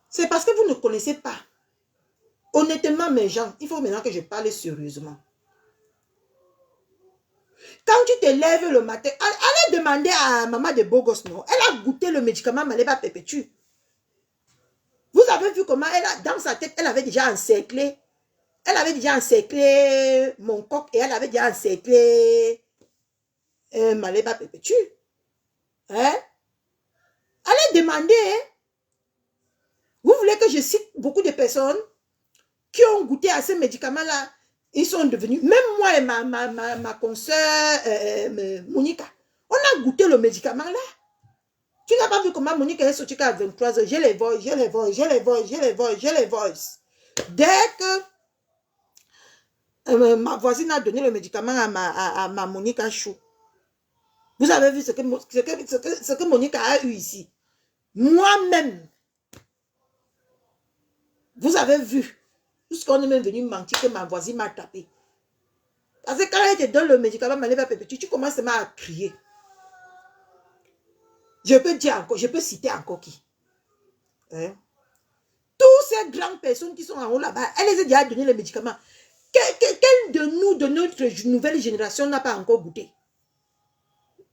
C'est parce que vous ne connaissez pas. Honnêtement, mes gens, il faut maintenant que je parle sérieusement. Quand tu te lèves le matin, allez demander à maman de Bogos, non? Elle a goûté le médicament Maleva Perpétue. Vous avez vu comment elle a, dans sa tête, elle avait déjà encerclé. Elle avait déjà encerclé mon coq et elle avait déjà encerclé Maleva Perpétue. Hein? Allez demander. Hein? Vous voulez que je cite beaucoup de personnes qui ont goûté à ces médicaments-là? Ils sont devenus, même moi et ma consoeur Monica, on a goûté le médicament là. Tu n'as pas vu comment Monica est sortie à 23h. J'ai les voices. Dès que ma voisine a donné le médicament à ma Monica Chou, vous avez vu ce que Monica a eu ici. Moi-même, vous avez vu. Jusqu'on est même venu mentir que ma voisine m'a tapé. Parce que quand elle te donne le médicament Maleva Perpétue, tu commences à crier. Je peux dire encore, je peux citer encore qui. Hein? Toutes ces grandes personnes qui sont en haut là-bas, elles les ont déjà donné le médicament. Quel de nous, de notre nouvelle génération, n'a pas encore goûté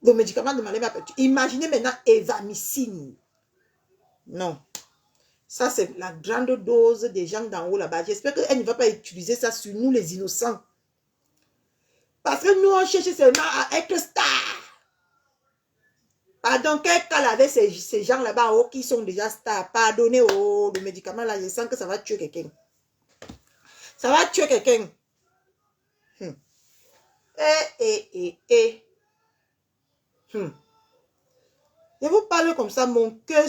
le médicament de Maleva Perpétue? Imaginez maintenant Evamicine. Non. Ça, c'est la grande dose des gens d'en haut là-bas. J'espère qu'elle ne va pas utiliser ça sur nous, les innocents. Parce que nous, on cherche seulement à être stars. Pardon, quel cas avec ces gens là-bas qui sont déjà stars? Pardonnez, le médicament là, je sens que ça va tuer quelqu'un. Ça va tuer quelqu'un. Je vous parle comme ça, mon cœur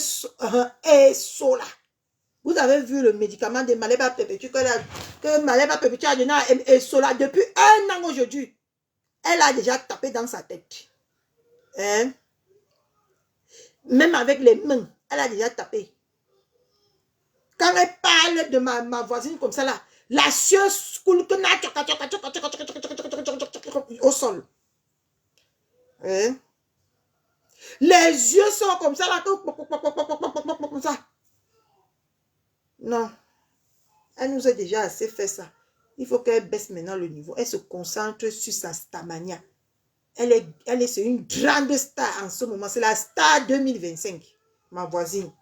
est chaud là. Vous avez vu le médicament de Maleva Perpétue que Maleva Perpétue a donné à Esola depuis 1 an aujourd'hui. Elle a déjà tapé dans sa tête. Hein? Même avec les mains, elle a déjà tapé. Quand elle parle de ma voisine comme ça là, la sueur coule au sol. Hein? Les yeux sont comme ça là, comme ça. Non. Elle nous a déjà assez fait ça. Il faut qu'elle baisse maintenant le niveau. Elle se concentre sur sa starmania. Elle est une grande star en ce moment. C'est la star 2025, ma voisine.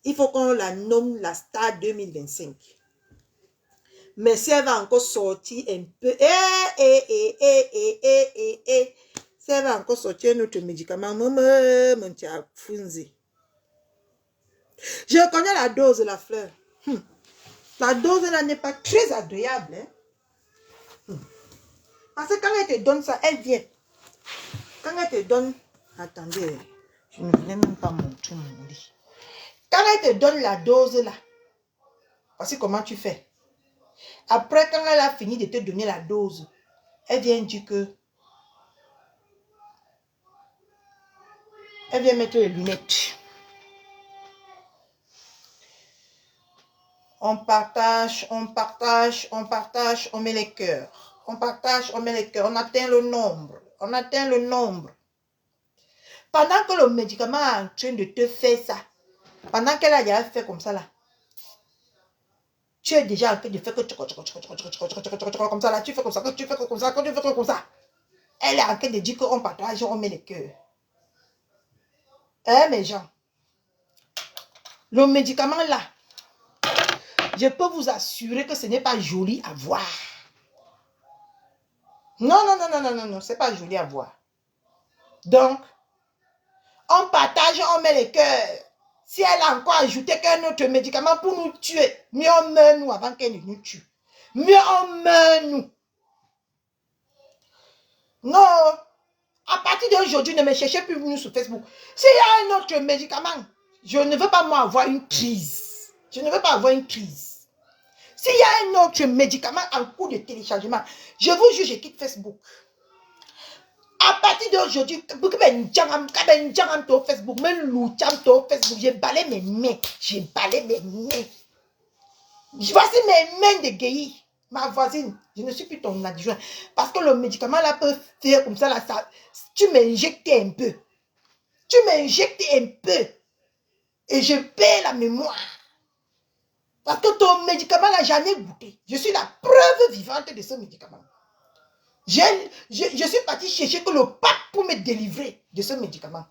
Il faut qu'on la nomme la star 2025. Mais si elle va encore sortir un peu... Si elle va encore sortir un autre médicament, je connais la dose de la fleur. La dose là n'est pas très agréable. Hein? Parce que quand elle te donne ça, elle vient. Quand elle te donne... Attendez, je ne voulais même pas montrer mon lit. Quand elle te donne la dose là, voici comment tu fais. Après, quand elle a fini de te donner la dose, elle vient dire que... Elle vient mettre les lunettes. On partage, on partage, on partage, on met les cœurs. On partage, on met les cœurs. On atteint le nombre. On atteint le nombre. Pendant que le médicament est en train de te faire ça, pendant qu'elle a déjà fait comme ça là, tu es déjà en train de faire que comme ça là, tu fais comme ça, que tu fais comme ça, que tu fais comme ça. Elle est en train de dire qu'on partage, on met les cœurs. Hein, mes gens? Le médicament là, je peux vous assurer que ce n'est pas joli à voir. Non, non, non, non, non, non, non, c'est pas joli à voir. Donc, on partage, on met les cœurs. Si elle a encore ajouté qu'un autre médicament pour nous tuer, mieux on meurt nous avant qu'elle ne nous tue. Mieux on meurt nous. Non, à partir d'aujourd'hui, ne me cherchez plus nous sur Facebook. S'il y a un autre médicament, je ne veux pas moi avoir une crise. Je ne veux pas avoir une crise. S'il y a un autre médicament en cours de téléchargement, je vous jure, je quitte Facebook. À partir d'aujourd'hui, Facebook, j'ai balayé mes mains. J'ai balayé mes mains. Voici mes mains de guérir. Ma voisine, je ne suis plus ton adjoint. Parce que le médicament là peut faire comme ça, là, ça tu m'injectes un peu. Tu m'injectes un peu. Et je perds la mémoire. Parce que ton médicament là, j'en ai goûté. Je suis la preuve vivante de ce médicament. Je suis parti chercher que le pape pour me délivrer de ce médicament.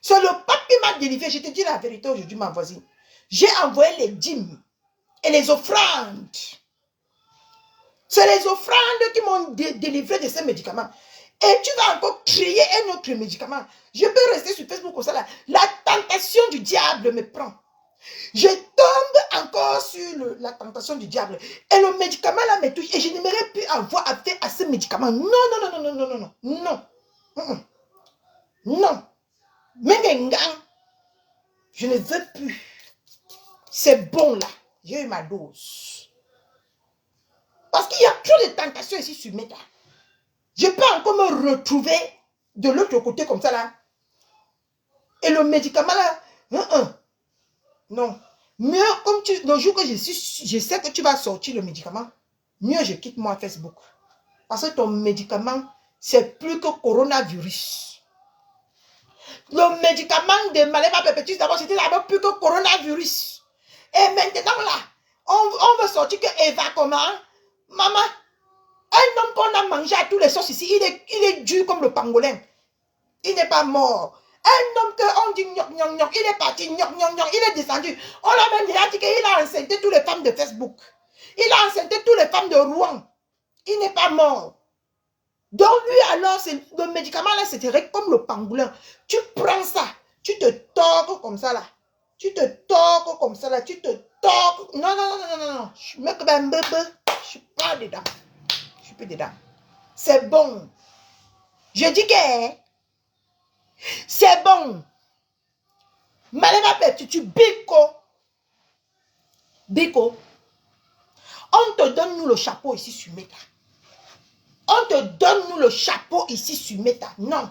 C'est le pape qui m'a délivré. Je te dis la vérité aujourd'hui, ma voisine. J'ai envoyé les dîmes et les offrandes. C'est les offrandes qui m'ont délivré de ce médicament. Et tu vas encore créer un autre médicament. Je peux rester sur Facebook comme ça là. La tentation du diable me prend. Je tombe encore sur la tentation du diable. Et le médicament là me touche. Et je n'aimerais plus avoir affaire à ce médicament. Non, non, non, non, non, non, non, non. Non. Non. Mais je ne veux plus. C'est bon là. J'ai eu ma dose. Parce qu'il y a trop de tentations ici sur Meta. Je peux encore me retrouver de l'autre côté comme ça là. Et le médicament là, non. Mieux, comme le jour que je sais que tu vas sortir le médicament, mieux je quitte moi Facebook. Parce que ton médicament, c'est plus que coronavirus. Le médicament de Malema Perpétuus, d'abord, c'était d'abord plus que coronavirus. Et maintenant là, on veut sortir que Eva comment? Maman, un homme qu'on a mangé à tous les sauces ici, il est dur comme le pangolin. Il n'est pas mort. Un homme qu'on dit gnoc, gnoc, gnoc, il est parti, gnoc, gnoc, gnoc, il est descendu. On a même déjà dit qu'il a enceinté toutes les femmes de Facebook. Il a enceinté toutes les femmes de Rouen. Il n'est pas mort. Donc lui alors, le médicament là, c'était comme le pangolin. Tu prends ça, tu te torques comme ça là. Tu te torques comme ça là, tu te torques. Non, non, non, non, non, non. Je suis pas dedans. Je suis plus dedans. C'est bon. Je dis que c'est bon. Malema Perpétuus, Biko. On te donne nous le chapeau ici sur Meta. On te donne nous le chapeau ici sur Meta. Non.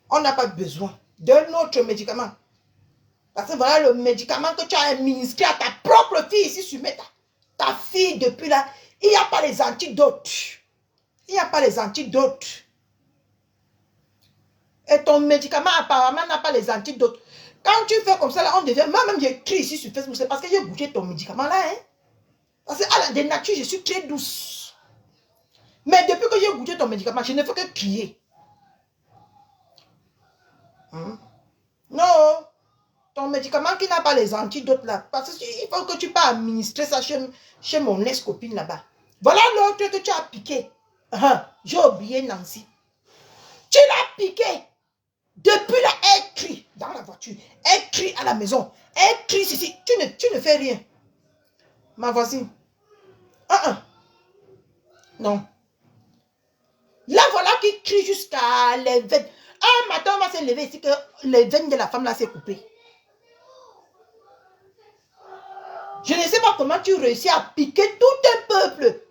On n'a pas besoin d'un autre médicament. Parce que voilà le médicament que tu as administré à ta propre fille ici sur Meta. Ta fille depuis là, il n'y a pas les antidotes. Il n'y a pas les antidotes. Et ton médicament apparemment n'a pas les antidotes. Quand tu fais comme ça, là, on devient... Moi-même, j'écris ici sur Facebook. C'est parce que j'ai goûté ton médicament là. Hein? Parce qu'à la de nature, je suis très douce. Mais depuis que j'ai goûté ton médicament, je ne fais que crier. Non. Ton médicament qui n'a pas les antidotes là. Parce qu'il faut que tu peux administrer ça chez mon ex-copine là-bas. Voilà l'autre que tu as piqué. J'ai oublié Nancy. Tu l'as piqué. Depuis là, elle crie dans la voiture. Elle crie à la maison. Elle crie ici. Tu ne fais rien. Ma voisine. Non. Là, voilà qui crie jusqu'à les veines. Un matin, on va se lever ici que les veines de la femme là s'est coupées. Je ne sais pas comment tu réussis à piquer tout un peuple.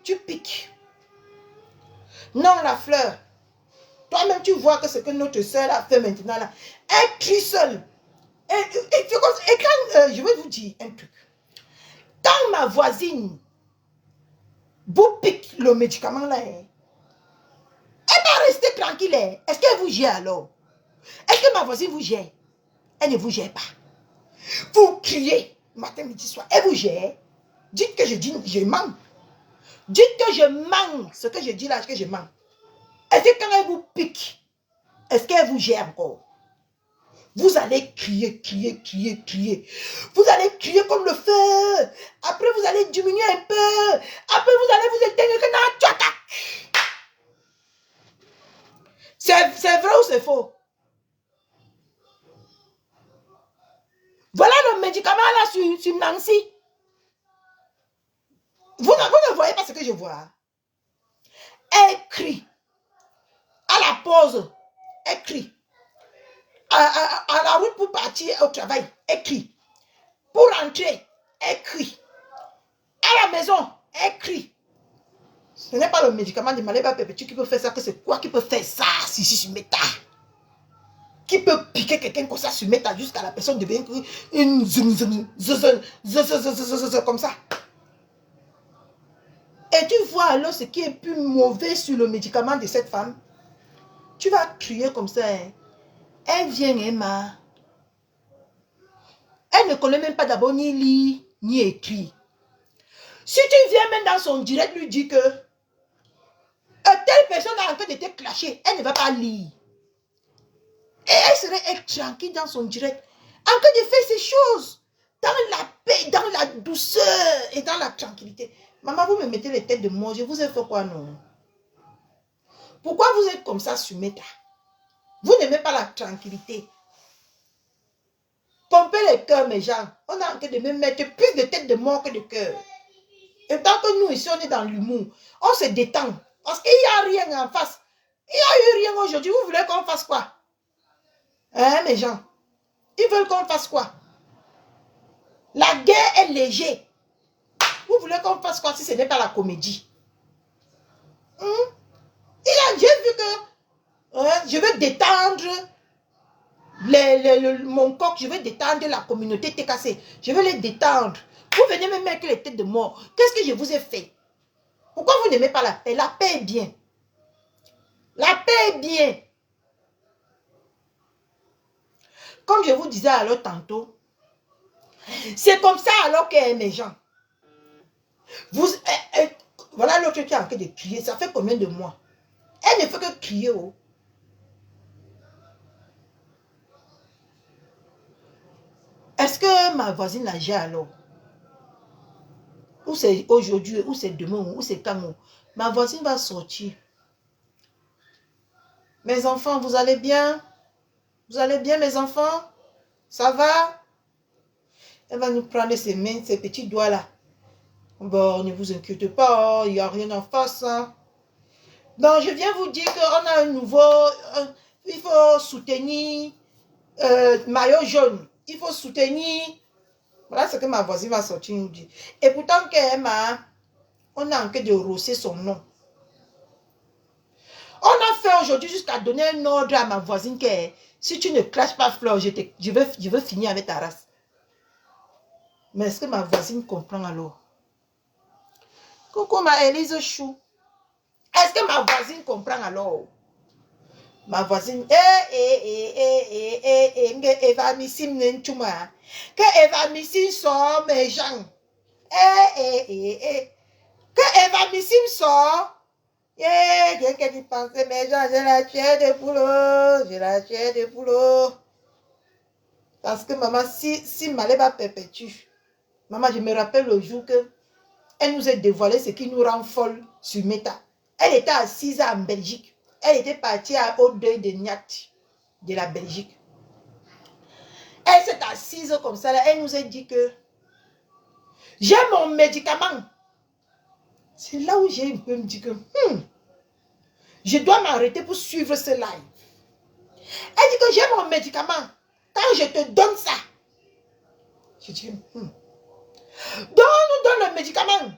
Tu piques. Non, la fleur. Toi-même, tu vois que ce que notre soeur a fait maintenant là. Elle crie seule. Et quand, je vais vous dire un truc. Quand ma voisine vous pique le médicament là, elle va rester tranquille. Est-ce qu'elle vous gère alors? Est-ce que ma voisine vous gère? Elle ne vous gère pas. Vous criez matin, midi, soir. Elle vous gère. Dites que je dis, je mens. Dites que je mens. Ce que je dis là, que je mens. Est-ce que quand elle vous pique, est-ce qu'elle vous gère encore? Vous allez crier, crier, crier, crier. Vous allez crier comme le feu. Après, vous allez diminuer un peu. Après, vous allez vous éteindre. Non, tu attaques. C'est vrai ou c'est faux? Voilà le médicament là sur Nancy. Vous ne voyez pas ce que je vois. Elle crie. À la pause, elle crie. À la route pour partir au travail, elle crie. Pour rentrer, elle crie. À la maison, elle crie. Ce n'est pas le médicament de Maléba Pépétu qui peut faire ça, que c'est quoi qui peut faire ça si sur Meta? Qui peut piquer quelqu'un comme ça sur Meta jusqu'à la personne devient une comme ça. Et tu vois alors ce qui est plus mauvais sur le médicament de cette femme. Tu vas crier comme ça. Hein. Elle vient, Emma. Elle ne connaît même pas d'abord ni lire, ni écrire. Si tu viens même dans son direct lui dire que telle personne est en train de te clasher, elle ne va pas lire. Et elle serait tranquille dans son direct, en train de faire ces choses, dans la paix, dans la douceur et dans la tranquillité. Maman, vous me mettez les têtes de mort, je vous ai fait quoi, non? Pourquoi vous êtes comme ça sur Meta? Vous n'aimez pas la tranquillité. Pompez les cœurs, mes gens. On a en train de me mettre plus de têtes de mort que de cœur. Et tant que nous, ici, on est dans l'humour, on se détend. Parce qu'il n'y a rien en face. Il n'y a eu rien aujourd'hui. Vous voulez qu'on fasse quoi? Hein, mes gens? Ils veulent qu'on fasse quoi? La guerre est légère. Vous voulez qu'on fasse quoi si ce n'est pas la comédie? J'ai vu que je veux détendre mon coq, je veux détendre la communauté TKC. Je veux les détendre. Vous venez me mettre les têtes de mort. Qu'est-ce que je vous ai fait? Pourquoi vous n'aimez pas la paix? La paix est bien. La paix est bien. Comme je vous disais alors tantôt, c'est comme ça alors que mes gens. Voilà l'autre qui est en train de crier. Ça fait combien de mois? Elle ne fait que crier. Oh. Est-ce que ma voisine la gère alors? Ou c'est aujourd'hui, ou c'est demain, ou c'est quand? Ma voisine va sortir. Mes enfants, vous allez bien? Vous allez bien, mes enfants? Ça va? Elle va nous prendre ses mains, ses petits doigts là. Bon, ne vous inquiétez pas, il n'y a rien en face. Hein. Donc, je viens vous dire qu'on a un nouveau... il faut soutenir maillot jaune. Il faut soutenir... Voilà ce que ma voisine va sortir nous dire. Et pourtant, on a en train de rosser son nom. On a fait aujourd'hui jusqu'à donner un ordre à ma voisine que si tu ne clashes pas Fleur, je veux finir avec ta race. Mais est-ce que ma voisine comprend alors? Coucou ma Élise Chou. Est-ce que ma voisine comprend alors? Ma voisine, Eva Missim Nenchuma. Que Eva Missim sort mes gens. Que Eva Missim sort. Quelqu'un qui pensait, mes gens, j'ai la chair de boulot. J'ai la chair de boulot. Parce que maman, si Maléba perpétue, maman, je me rappelle le jour que elle nous a dévoilé ce qui nous rend folle sur Meta. Elle était assise en Belgique. Elle était partie au deuil de Niat, de la Belgique. Elle s'est assise comme ça, là, elle nous a dit que j'ai mon médicament. C'est là où j'ai un peu me dit que je dois m'arrêter pour suivre ce live. Elle dit que j'ai mon médicament. Quand je te donne ça, je dis donne-nous le médicament.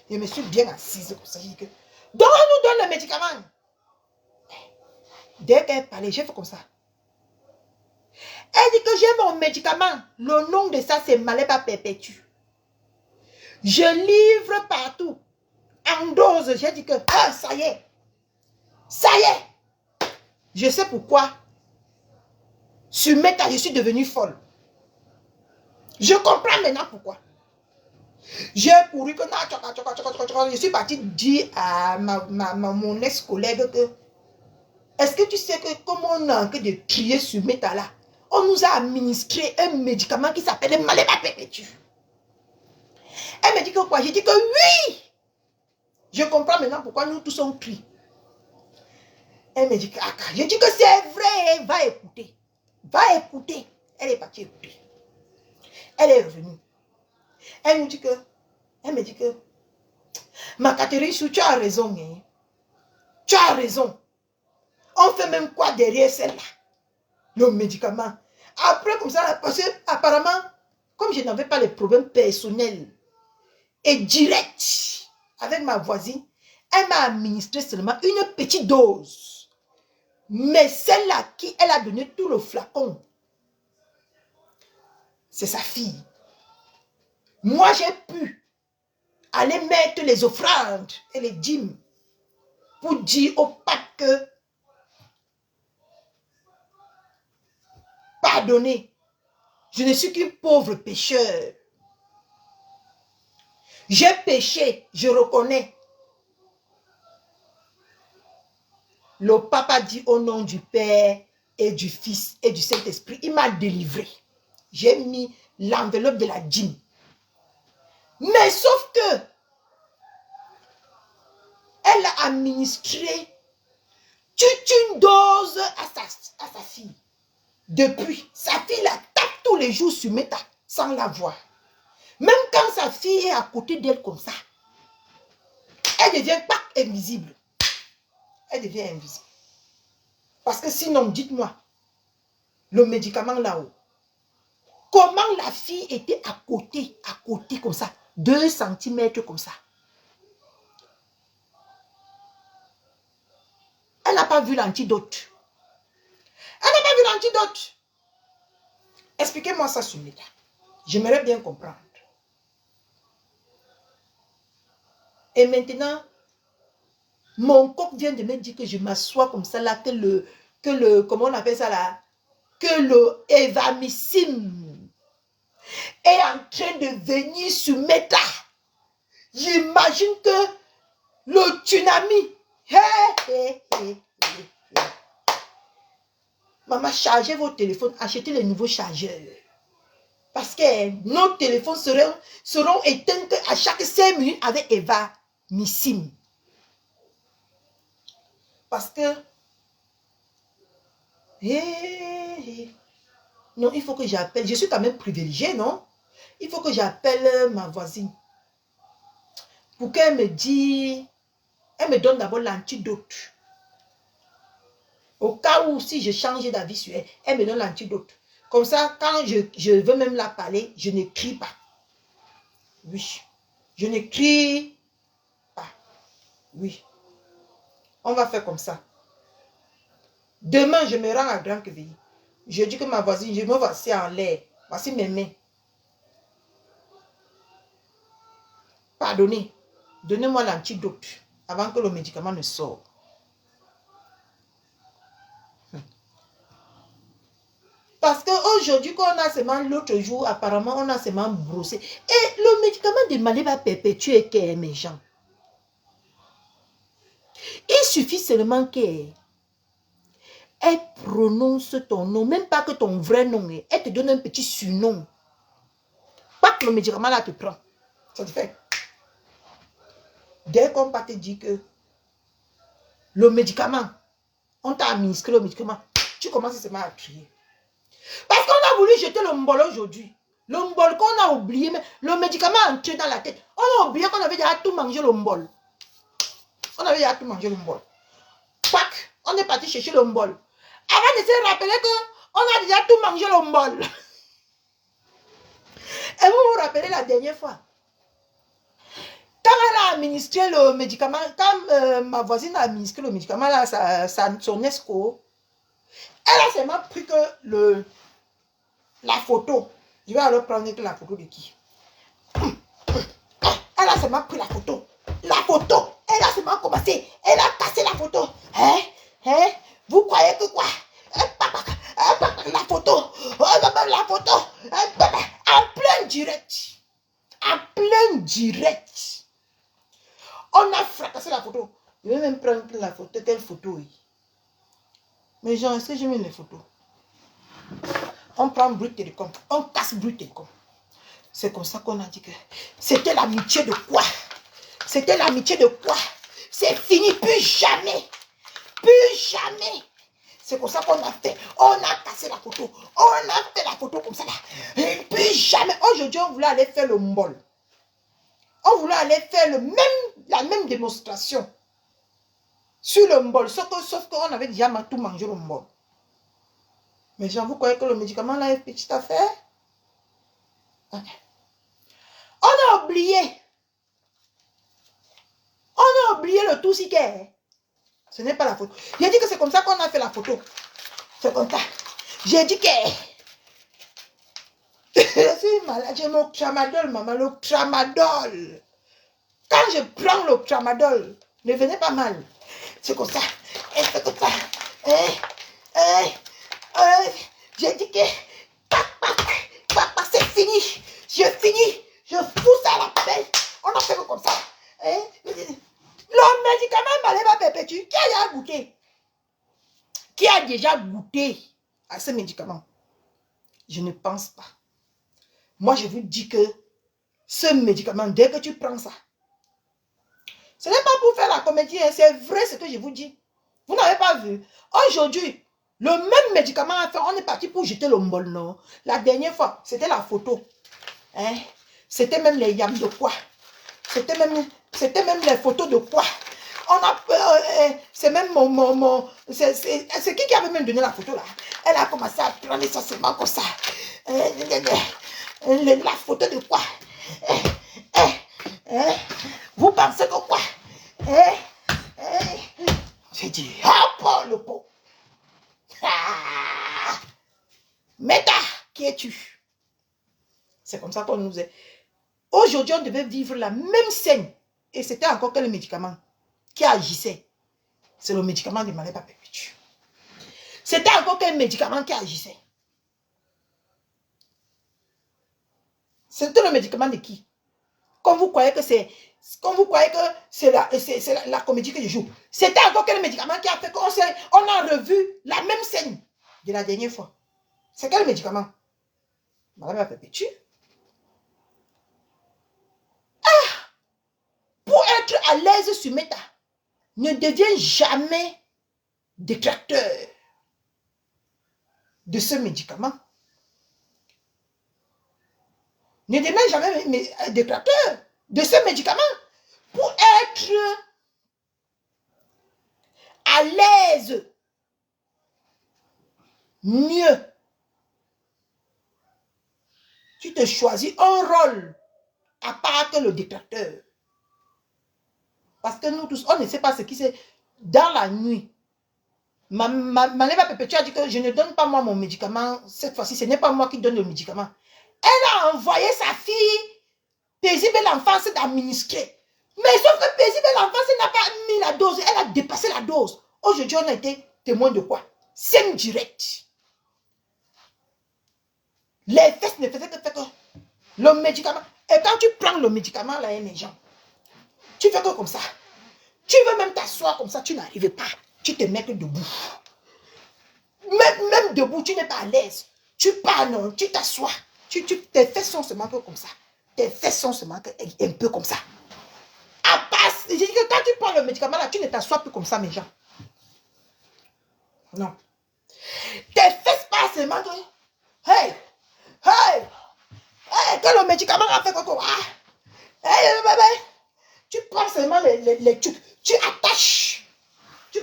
Je me suis bien assise comme ça. Je dis que donne le médicament. Dès qu'elle parlait, j'ai fait comme ça. Elle dit que j'ai mon médicament. Le nom de ça, c'est Maléba Perpétue. Je livre partout. En dose, j'ai dit que ah, ça y est. Ça y est. Je sais pourquoi. Sur Meta, je suis devenue folle. Je comprends maintenant pourquoi. J'ai couru que non, je suis partie dire à mon ex-collègue que est-ce que tu sais que comme on a en train de crier sur Meta là, on nous a administré un médicament qui s'appelle Maléba Perpétue. Elle me dit que quoi? J'ai dit que oui. Je comprends maintenant pourquoi nous tous on crie. Elle me dit que je dis que c'est vrai, va écouter. Va écouter. Elle est partie écouter. Elle est revenue. Elle me dit que ma Catherine, tu as raison. Hein? Tu as raison. On fait même quoi derrière celle-là? Le médicament. Après, comme ça, parce que apparemment, comme je n'avais pas les problèmes personnels et directs avec ma voisine, elle m'a administré seulement une petite dose. Mais celle-là qui elle a donné tout le flacon, c'est sa fille. Moi, j'ai pu aller mettre les offrandes et les dîmes pour dire au pape que pardonnez, je ne suis qu'une pauvre pécheur. J'ai péché, je reconnais. Le pape a dit au nom du Père et du Fils et du Saint-Esprit, il m'a délivré. J'ai mis l'enveloppe de la dîme. Mais sauf que elle a administré toute une dose à sa fille. Depuis, sa fille la tape tous les jours sur Meta sans la voir. Même quand sa fille est à côté d'elle comme ça, elle devient pas invisible. Elle devient invisible. Parce que sinon, dites-moi, le médicament là-haut, comment la fille était à côté comme ça, 2 centimètres comme ça. Elle n'a pas vu l'antidote. Elle n'a pas vu l'antidote. Expliquez-moi ça sur Meta. J'aimerais bien comprendre. Et maintenant, mon coq vient de me dire que je m'assois comme ça là, comment on appelle ça là, que le Evamicime est en train de venir sur Meta. J'imagine que le tsunami. Maman, chargez vos téléphones, achetez les nouveaux chargeurs. Parce que nos téléphones seront éteints à chaque 5 minutes avec Evamicime. Parce que non, il faut que j'appelle. Je suis quand même privilégiée, non? Il faut que j'appelle ma voisine. Pour qu'elle me dise, elle me donne d'abord l'antidote. Au cas où, si je change d'avis sur elle, elle me donne l'antidote. Comme ça, quand je veux même la parler, je ne crie pas. Oui. Je ne crie pas. Oui. On va faire comme ça. Demain, je me rends à Grand Quevilly. Je dis que ma voisine, je me voici en l'air. Voici mes mains. Pardonnez. Donnez-moi l'antidote avant que le médicament ne sorte. Parce qu'aujourd'hui, quand on a seulement l'autre jour, apparemment, on a seulement brossé. Et le médicament de Maléba Perpétue est mes gens. Il suffit seulement qu'elle prononce ton nom, même pas que ton vrai nom. Elle te donne un petit surnom. Pas que le médicament là te prend. Ça te fait. Dès qu'on va te dire que le médicament, on t'a administré le médicament, tu commences seulement à crier. Parce qu'on a voulu jeter le mbol aujourd'hui. Le mbol qu'on a oublié, mais le médicament a entré dans la tête. On a oublié qu'on avait déjà tout mangé le mbol. On avait déjà tout mangé le mbol. Pac, on est parti chercher le mbol. Avant de se rappeler qu'on a déjà tout mangé le mbol. Et vous vous rappelez la dernière fois, quand elle a administré le médicament, quand ma voisine a administré le médicament, là, son esco, elle a seulement pris que la photo. Je vais alors prendre la photo de qui? Elle a seulement pris la photo. La photo. Elle a seulement commencé. Elle a cassé la photo. Vous croyez que quoi? La photo. La photo. En plein direct. En plein direct. On a fracassé la photo. Je vais même prendre la photo. Quelle photo? Oui. Mais genre, est-ce que je mets les photos? On prend Brut Télécom. On casse Brut Télécom. C'est comme ça qu'on a dit que c'était l'amitié de quoi? C'était l'amitié de quoi? C'est fini, plus jamais. Plus jamais. C'est comme ça qu'on a fait. On a cassé la photo. On a fait la photo comme ça là. Et plus jamais. Aujourd'hui, on voulait aller faire le mbol. On voulait aller faire la même démonstration sur le mbol. Sauf qu'on avait déjà tout mangé le mbol. Mais genre, vous croyez que le médicament là est petite affaire? Okay. On a oublié. On a oublié le tout si qu'est. Ce n'est pas la photo. J'ai dit que c'est comme ça qu'on a fait la photo. C'est comme ça. J'ai dit que... Je suis malade. J'ai le tramadol, maman. Le tramadol. Quand je prends le tramadol, ne venez pas mal. C'est comme ça. Et c'est comme ça. J'ai dit que... Papa, c'est fini. Je finis. Je fous ça à la pelle. On a fait comme ça. Le médicament m'allait pas perpétuer. Qui a déjà goûté? Qui a déjà goûté à ce médicament? Je ne pense pas. Moi, je vous dis que ce médicament, dès que tu prends ça, ce n'est pas pour faire la comédie, hein, c'est vrai ce que je vous dis. Vous n'avez pas vu. Aujourd'hui, le même médicament à faire, on est parti pour jeter le mbol, non? La dernière fois, c'était la photo. Hein? C'était même les yams de quoi? C'était même les photos de quoi? On a c'est même c'est qui avait même donné la photo là? Elle a commencé à prendre essentiellement comme ça. La photo de quoi? Vous pensez que quoi? J'ai dit, hop, le pot. Meta, qui es-tu? C'est comme ça qu'on nous est. Aujourd'hui, on devait vivre la même scène. Et c'était encore que le médicament qui agissait. C'est le médicament de Malais Perpétue. C'était encore quel médicament qui agissait? C'était le médicament de qui? Comme vous croyez que c'est la comédie que je joue. C'était encore quel médicament qui a fait qu'on a revu la même scène de la dernière fois. C'est quel médicament? Malais Perpétue. Pour être à l'aise sur Meta, ne deviens jamais détracteur de ce médicament. Ne deviens jamais détracteur de ce médicament. Pour être à l'aise, mieux, tu te choisis un rôle à part que le détracteur. Parce que nous tous, on ne sait pas ce qui c'est dans la nuit. Maleva Perpétue a dit que je ne donne pas moi mon médicament. Cette fois-ci, ce n'est pas moi qui donne le médicament. Elle a envoyé sa fille paisible l'enfance d'administrer. Mais sauf que paisible l'enfance n'a pas mis la dose. Elle a dépassé la dose. Aujourd'hui, on a été témoin de quoi? Scène directe. Les fesses ne faisaient que faire que le médicament. Et quand tu prends le médicament, là, les gens, tu fais que comme ça. Tu veux même t'asseoir comme ça, tu n'arrives pas. Tu te mets que debout. Même debout, tu n'es pas à l'aise. Tu pars, non, tu t'assois. Tes fesses sont seulement que comme ça. Tes fesses sont seulement que un peu comme ça. À part, je dis que quand tu prends le médicament là, tu ne t'assois plus comme ça, mes gens. Non. Tes fesses passent seulement que hey, que le médicament a fait quoi? Hey, bébé. Tu prends seulement les trucs. Tu attaches. Tu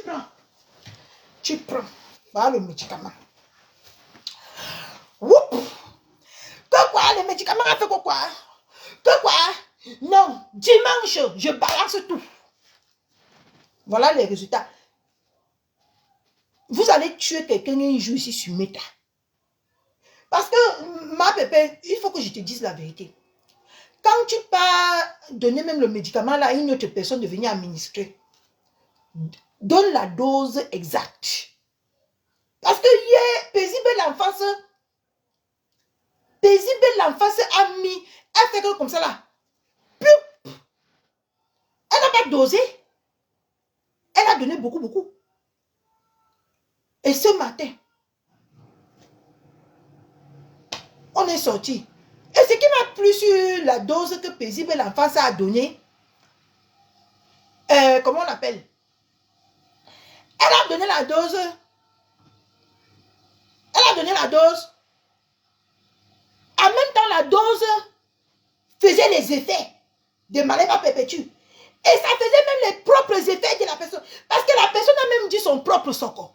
prends. Voilà le médicament. Whoop. Que quoi? Le médicament a fait quoi? Que quoi? Non. Dimanche, je balance tout. Voilà les résultats. Vous allez tuer quelqu'un un jour ici sur Meta. Parce que, ma pépé, il faut que je te dise la vérité. Quand tu pars donner même le médicament là à une autre personne de venir administrer, donne la dose exacte. Parce que hier, paisible l'enfance a mis, elle fait que comme ça là. Puis, elle n'a pas dosé. Elle a donné beaucoup, beaucoup. Et ce matin, on est sorti. Et ce qui m'a plu sur la dose que paisible l'enfance a donné, comment on appelle? Elle a donné la dose. Elle a donné la dose. En même temps, la dose faisait les effets de Malema Perpétue. Et ça faisait même les propres effets de la personne. Parce que la personne a même dit son propre soco.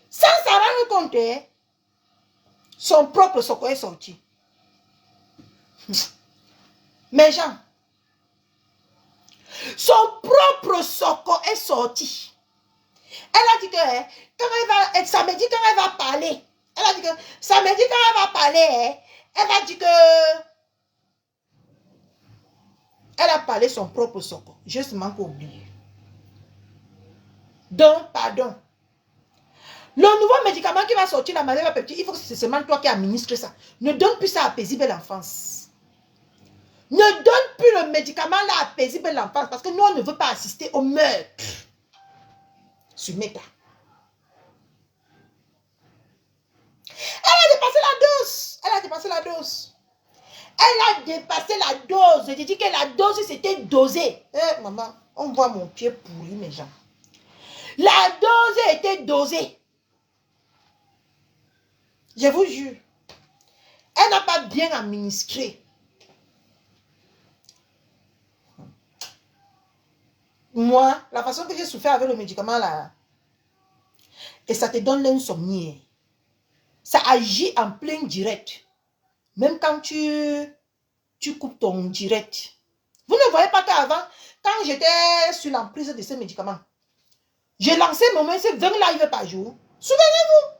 Sans s'en rendre compte, hein, son propre soco est sorti. Mes gens, son propre soco est sorti. Elle a dit que quand elle va, samedi quand elle va parler, elle a dit que samedi quand elle va parler, elle a dit que elle a parlé son propre soco. Justement pour oublier. Donc, pardon. Le nouveau médicament qui va sortir la maladie petit, il faut que c'est seulement toi qui administres ça. Ne donne plus ça à paisible l'enfance. Ne donne plus le médicament là à paisible l'enfance parce que nous, on ne veut pas assister au meurtre. Sur Meta. Elle a dépassé la dose. Elle a dépassé la dose. Elle a dépassé la dose. Je te dis que la dose, c'était dosé. Eh, maman, on voit mon pied pourri, mes gens. La dose était dosée. Je vous jure. Elle n'a pas bien administré. Moi, la façon que j'ai souffert avec le médicament là, et ça te donne l'insomnie. Ça agit en plein direct. Même quand tu coupes ton direct. Vous ne voyez pas qu'avant, quand j'étais sur l'emprise de ces médicaments, j'ai lancé mon main, c'est 20 lives par jour. Souvenez-vous.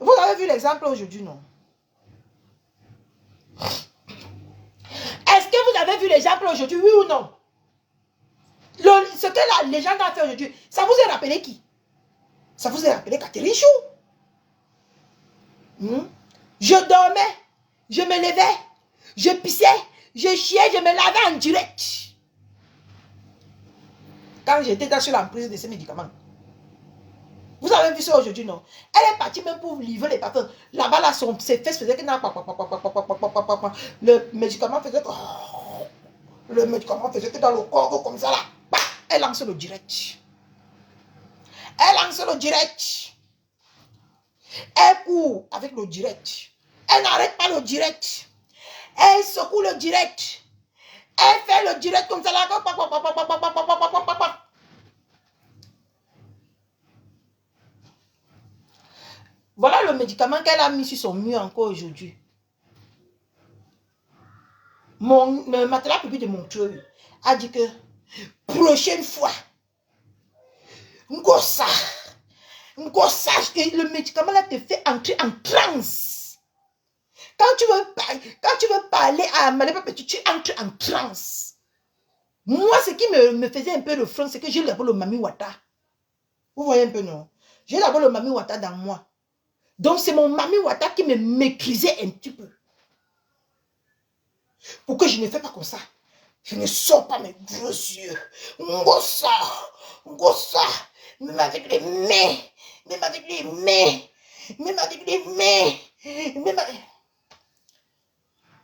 Vous avez vu l'exemple aujourd'hui, non? Est-ce que vous avez vu l'exemple aujourd'hui, oui ou non? Ce que les gens ont fait aujourd'hui, ça vous a rappelé qui? Ça vous a rappelé Catherine Chou. Je dormais, je me levais, je pissais, je chiais, je me lavais en direct. Quand j'étais sur l'emprise de ces médicaments. Vous avez vu ça aujourd'hui, non? Elle est partie même pour livrer les parfums. Là-bas, là, ses fesses faisaient que... Le médicament faisait que... Le médicament faisait que dans le corps, comme ça, là. Elle lance le direct. Elle lance le direct. Elle court avec le direct. Elle n'arrête pas le direct. Elle secoue le direct. Elle fait le direct comme ça, là. Voilà le médicament qu'elle a mis sur son mur encore aujourd'hui. Le matelas public de Montreux a dit que prochaine fois, Ngossa, le médicament là te fait entrer en transe. Quand tu veux parler à Malema Petit, tu entres en transe. Moi, ce qui me faisait un peu le front, c'est que j'ai d'abord le Mami Wata. Vous voyez un peu, non? J'ai d'abord le Mami Wata dans moi. Donc, c'est mon Mami Wata qui me maîtrisait un petit peu. Pour que je ne fais pas comme ça. Je ne sors pas mes gros yeux. Ngossa. Même avec les mains. Même avec les mains.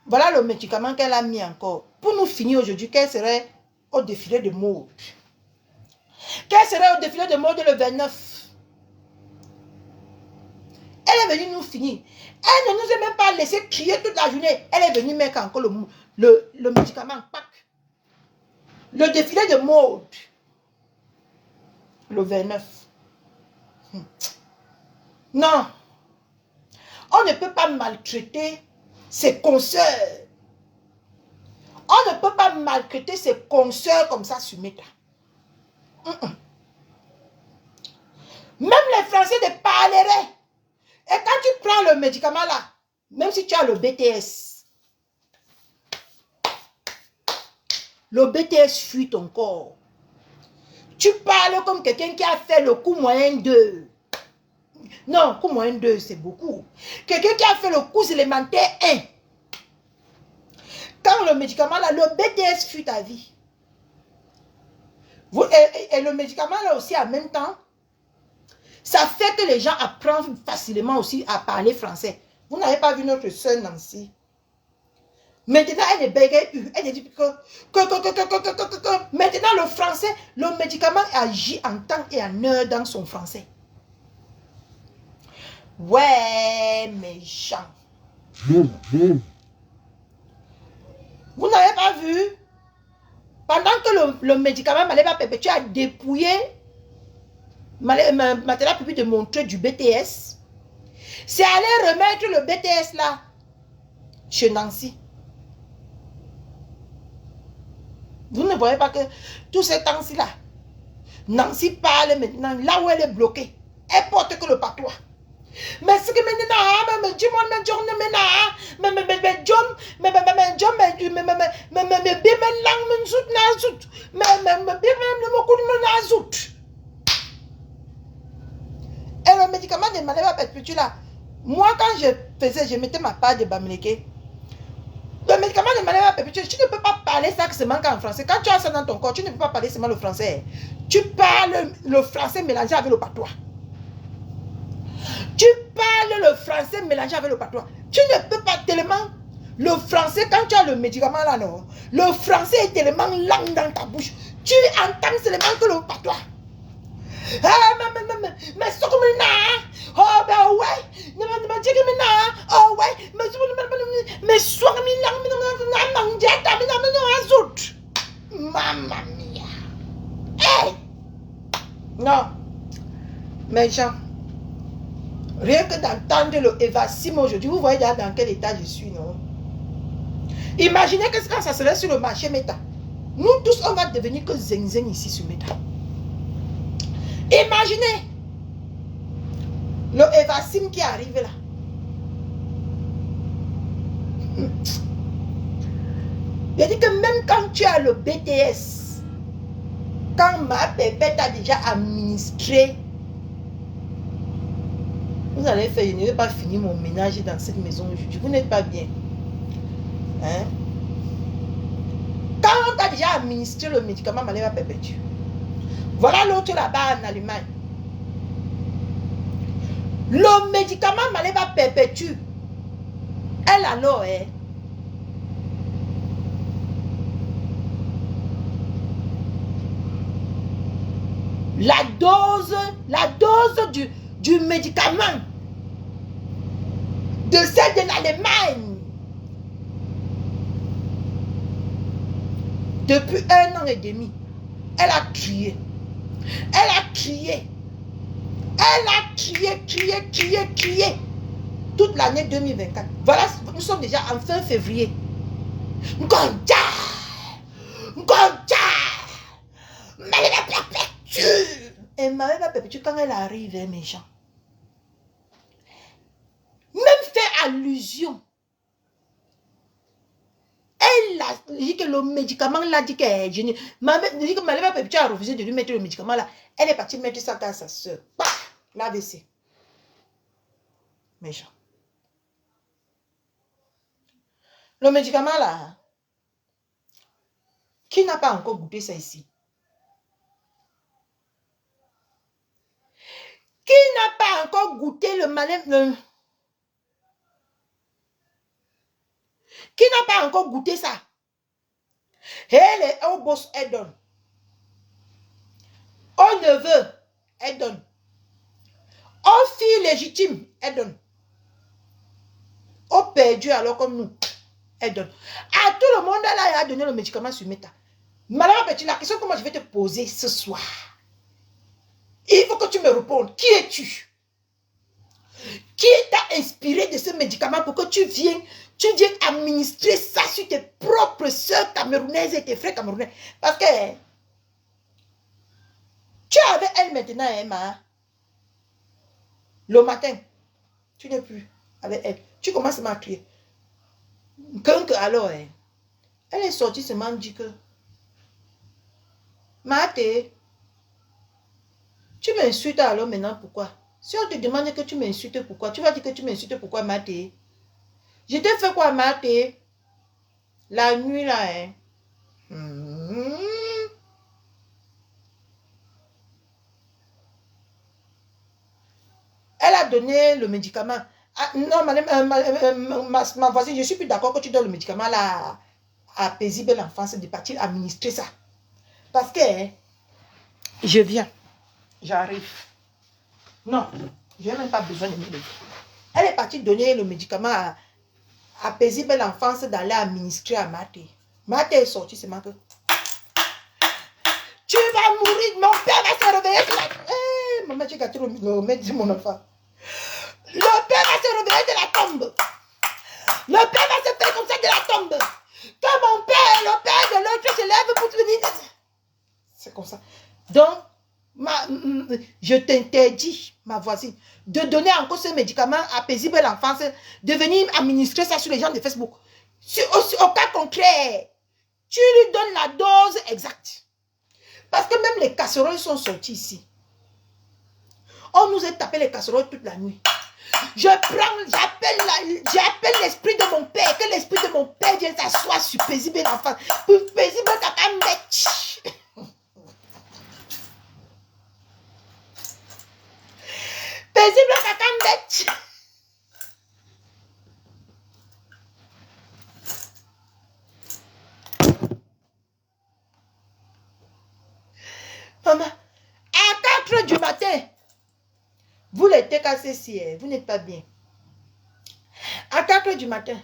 Voilà le médicament qu'elle a mis encore. Pour nous finir aujourd'hui, quel serait au défilé de mode? Quel serait au défilé de mode le 29? Elle est venue nous finir. Elle ne nous a même pas laissé crier toute la journée. Elle est venue mettre encore le médicament. Le défilé de mode. Le 29. Non. On ne peut pas maltraiter ses consoeurs. On ne peut pas maltraiter ses consoeurs comme ça sur Meta. Même les Français ne parleraient. Et quand tu prends le médicament là, Même si tu as le BTS. Le BTS fuit ton corps. Tu parles comme quelqu'un qui a fait le coup moyen 2. Non, coup moyen 2, c'est beaucoup. Quelqu'un qui a fait le coup élémentaire 1. Quand le médicament là, le BTS fuit ta vie. Et le médicament là aussi en même temps, ça fait que les gens apprennent facilement aussi à parler français. Vous n'avez pas vu notre soeur Nancy. Maintenant, elle est bégayée. Elle dit que. Maintenant, le français, le médicament agit en temps et en heure dans son français. Ouais, méchant. Vous n'avez pas vu? Pendant que le médicament m'allait pas perpétuer à dépouiller Matela Pupi de montrer du BTS. C'est aller remettre le BTS là chez Nancy. Vous ne voyez pas que tous ces temps-ci là, Nancy parle maintenant là où elle est bloquée. Elle porte que le patois. Mais ce que maintenant, et le médicament de Maleva Perpétue là, moi quand je mettais ma part de Bamileke, le médicament de Maleva Perpétue, tu ne peux pas parler ça que c'est manque en français. Quand tu as ça dans ton corps, tu ne peux pas parler seulement le français. Tu parles le français mélangé avec le patois. Tu parles le français mélangé avec le patois. Tu ne peux pas tellement... Le français, quand tu as le médicament là, non, le français est tellement langue dans ta bouche. Tu entends seulement que le patois. Ah, mais ce que maintenant, oh ben ouais, oh ouais, mais sois Mamma mia. Hey! Non, mais Jean, rien que d'entendre le Evasim aujourd'hui, vous voyez déjà dans quel état je suis, non? Imaginez que quand ça serait sur le marché Meta, nous tous, on va devenir que zeng zeng ici sur Meta. Imaginez le Evasim qui arrive là. Je dis que même quand tu as le BTS, quand ma pépette a déjà administré, vous allez faire, je ne vais pas finir mon ménage dans cette maison aujourd'hui. Vous n'êtes pas bien. Hein? Quand on t'a déjà administré le médicament Maleva Perpétue, voilà l'autre là-bas en Allemagne. Le médicament Maleva Perpétue, elle alors, hein, la dose du médicament de celle de l'Allemagne depuis 1 an et demi, elle a crié. Elle a crié. Elle a crié toute l'année 2024. Voilà, nous sommes déjà en fin février. Ngonja! Maleva Perpétue! Et Maleva Perpétue, quand elle arrive, hein, mes gens, même fait allusion. Elle a dit que le médicament l'a dit qu'elle est génie. Dit que Maleva Perpétue a refusé de lui mettre le médicament là. Elle est partie mettre ça à sa soeur. L'AVC. Méchant. Le médicament là, qui n'a pas encore goûté ça ici? Qui n'a pas encore goûté le malin... Qui n'a pas encore goûté ça? Et au boss, elle donne. Au neveu, elle donne. Aux filles légitimes, elle donne. Aux perdus alors comme nous, elle donne. À tout le monde là, elle a donné le médicament sur Meta. Madame Petit, la question que moi je vais te poser ce soir, il faut que tu me répondes. Qui es-tu? Qui t'a inspiré de ce médicament pour que tu viennes administrer ça sur tes propres soeurs camerounaises et tes frères camerounais? Parce que tu es avec elle maintenant, Emma. Le matin, tu n'es plus avec elle. Tu commences à crier. Que alors, hein? Elle est sortie seulement dit que Maté, tu m'insultes alors maintenant pourquoi? Si on te demande que tu m'insultes pourquoi, tu vas dire que tu m'insultes pourquoi Maté? Je t'ai fait quoi Maté? La nuit là, hein? Elle a donné le médicament. Ah, non, ma voisine, je ne suis plus d'accord que tu donnes le médicament là à paisible l'enfance de partir administrer ça. Parce que hein, je viens, j'arrive. Non, je n'ai même pas besoin de me lever. Elle est partie donner le médicament à paisible l'enfance d'aller administrer à Maté. Maté est sorti, c'est que tu vas mourir, mon père va se réveiller. Hey, maman, tu as gâté le médicament de mon enfant. Le père va se réveiller de la tombe. Le père va se faire comme ça de la tombe. Quand mon père, le père de l'autre se lève pour te venir. C'est comme ça. Donc, je t'interdis, ma voisine, de donner encore ce médicament à paisible l'enfance, de venir administrer ça sur les gens de Facebook. Au cas concret, tu lui donnes la dose exacte. Parce que même les casseroles sont sorties ici. On nous a tapé les casseroles toute la nuit. J'appelle l'esprit de mon père, que l'esprit de mon père vienne s'asseoir sur paisible l'enfant. Pour paisible caca mec. Paisible caca mec. Maman, à 4 h du matin, vous les TKCC, vous n'êtes pas bien. À 4 h du matin.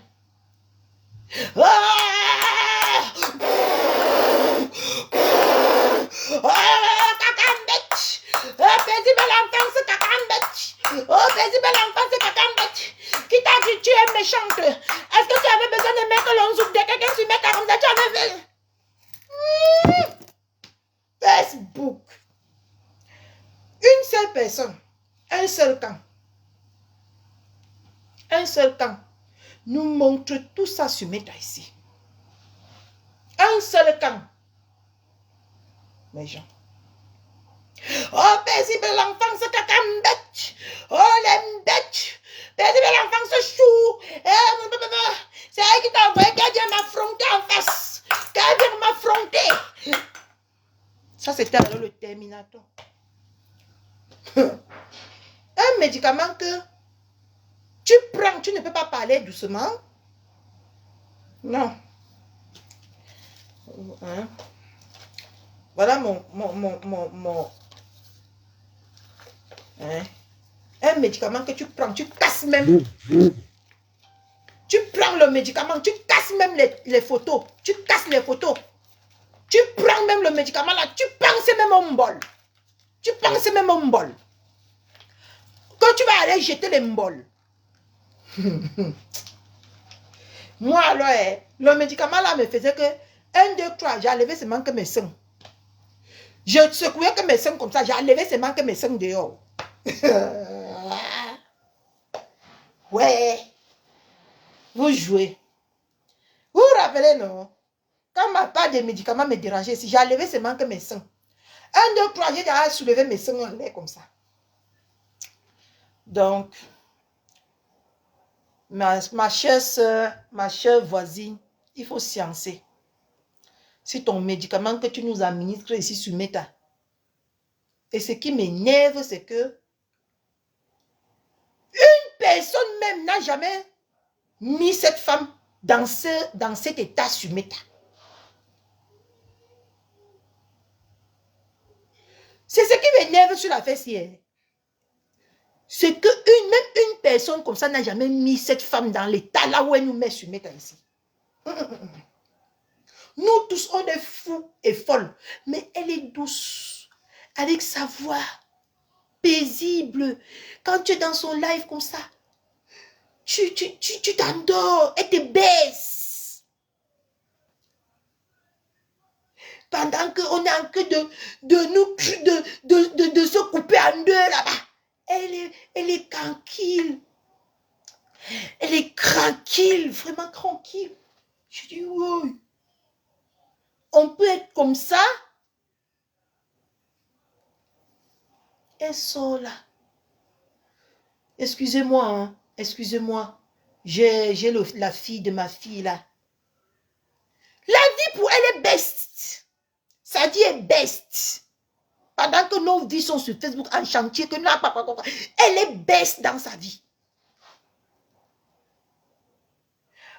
Paisible l'enfance, cacambette. Oh, paisible l'enfance, cacambette. Qui t'a dit tu es méchante? Est-ce que tu avais besoin de mettre l'onzouk de quelqu'un sur mettre comme ça? Tu avais fait. Facebook. Une seule personne. Un seul camp. Un seul camp. Nous montre tout ça sur Meta ici. Un seul camp. Mes gens. Oh, paisible l'enfance, cacambette. Oh, les bêtes. Paisible l'enfance, chou. C'est elle qui t'a envoyé, qui vient m'affronter en face. Qui vient m'affronter. Ça, c'était alors le Terminator. Un médicament que tu prends, tu ne peux pas parler doucement. Non. Hein? Voilà hein? Un médicament que tu prends, tu casses même. Tu prends le médicament, tu casses même les photos. Tu casses les photos. Tu prends même le médicament là, tu penses même au bol. Tu penses même au bol. Quand tu vas aller jeter les mbols. Moi alors, le médicament là me faisait que 1, 2, 3, j'ai enlevé seulement que mes seins. Je secouais que mes seins comme ça, j'ai enlevé seulement que mes seins dehors. Ouais. Vous jouez. Vous vous rappelez, non? Quand ma part de médicaments me dérangeait, si j'ai enlevé seulement que mes seins. 1, 2, 3, j'ai déjà soulevé mes seins en l'air comme ça. Donc, ma chère soeur, ma chère voisine, il faut sciencer. Si ton médicament que tu nous administres ici sur Meta. Et ce qui m'énerve, c'est que une personne même n'a jamais mis cette femme dans cet état sur Meta. C'est ce qui m'énerve sur la fesse hier. C'est que même une personne comme ça n'a jamais mis cette femme dans l'état là où elle nous met sur Meta ici. Nous tous, on est fous et folles. Mais elle est douce. Avec sa voix paisible. Quand tu es dans son live comme ça, tu t'endors. Elle te baisse. Pendant qu'on est en train de se couper en deux là-bas. Elle est tranquille. Elle est tranquille, vraiment tranquille. Je dis, oui. On peut être comme ça. Elle sort là. Excusez-moi, hein. Excusez-moi. J'ai la fille de ma fille là. La vie pour elle est best. Sa vie est best. Pendant que nos vies sont sur Facebook en chantier, que elle est best dans sa vie.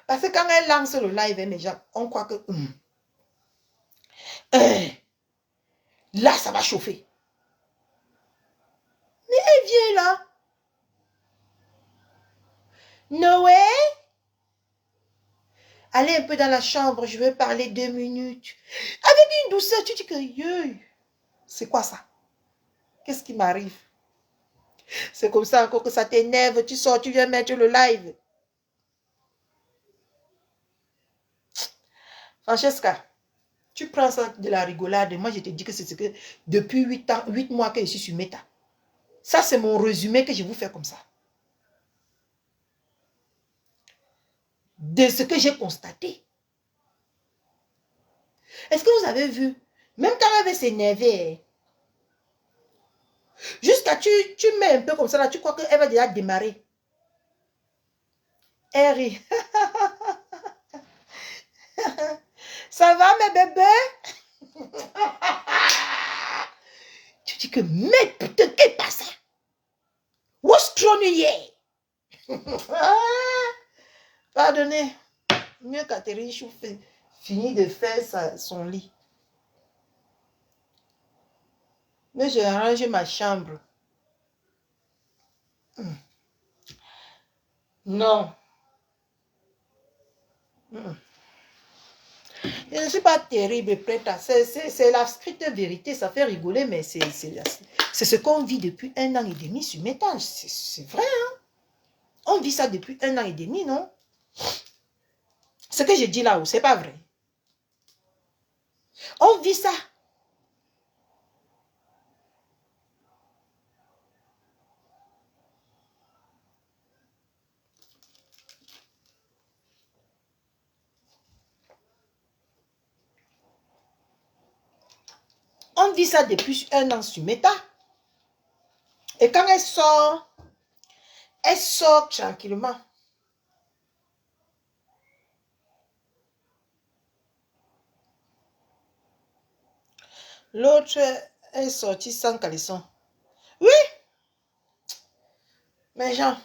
Parce que quand elle lance le live, les gens, on croit que là, ça va chauffer. Mais elle vient là. Noé, allez un peu dans la chambre, je veux parler 2 minutes. Avec une douceur, tu dis que, c'est quoi ça? Qu'est-ce qui m'arrive? C'est comme ça encore que ça t'énerve, tu sors, tu viens mettre le live. Francesca, tu prends ça de la rigolade. Moi, je te dis que c'est ce que depuis 8 mois que je suis sur Meta. Ça, c'est mon résumé que je vous fais comme ça. De ce que j'ai constaté. Est-ce que vous avez vu? Même quand elle veut s'énerver, jusqu'à tu mets un peu comme ça, là, tu crois qu'elle va déjà démarrer. Elle rit. Ça va, mes bébés? Tu dis que, mais putain, qu'est-ce pas ça? What's wrong here? Pardonnez. Mieux Catherine Chou finit de faire son lit. Mais j'ai arrangé ma chambre. Non. Je ne suis pas terrible, prête à... C'est la stricte vérité, ça fait rigoler, mais c'est ce qu'on vit depuis 1 an et demi sur Meta. C'est vrai, hein? On vit ça depuis 1 an et demi, non? Ce que je dis là-haut, c'est pas vrai. On vit ça. On vit ça depuis 1 an sur Meta. Et quand elle sort tranquillement. L'autre est sortie sans caleçon. Oui, mais Jean.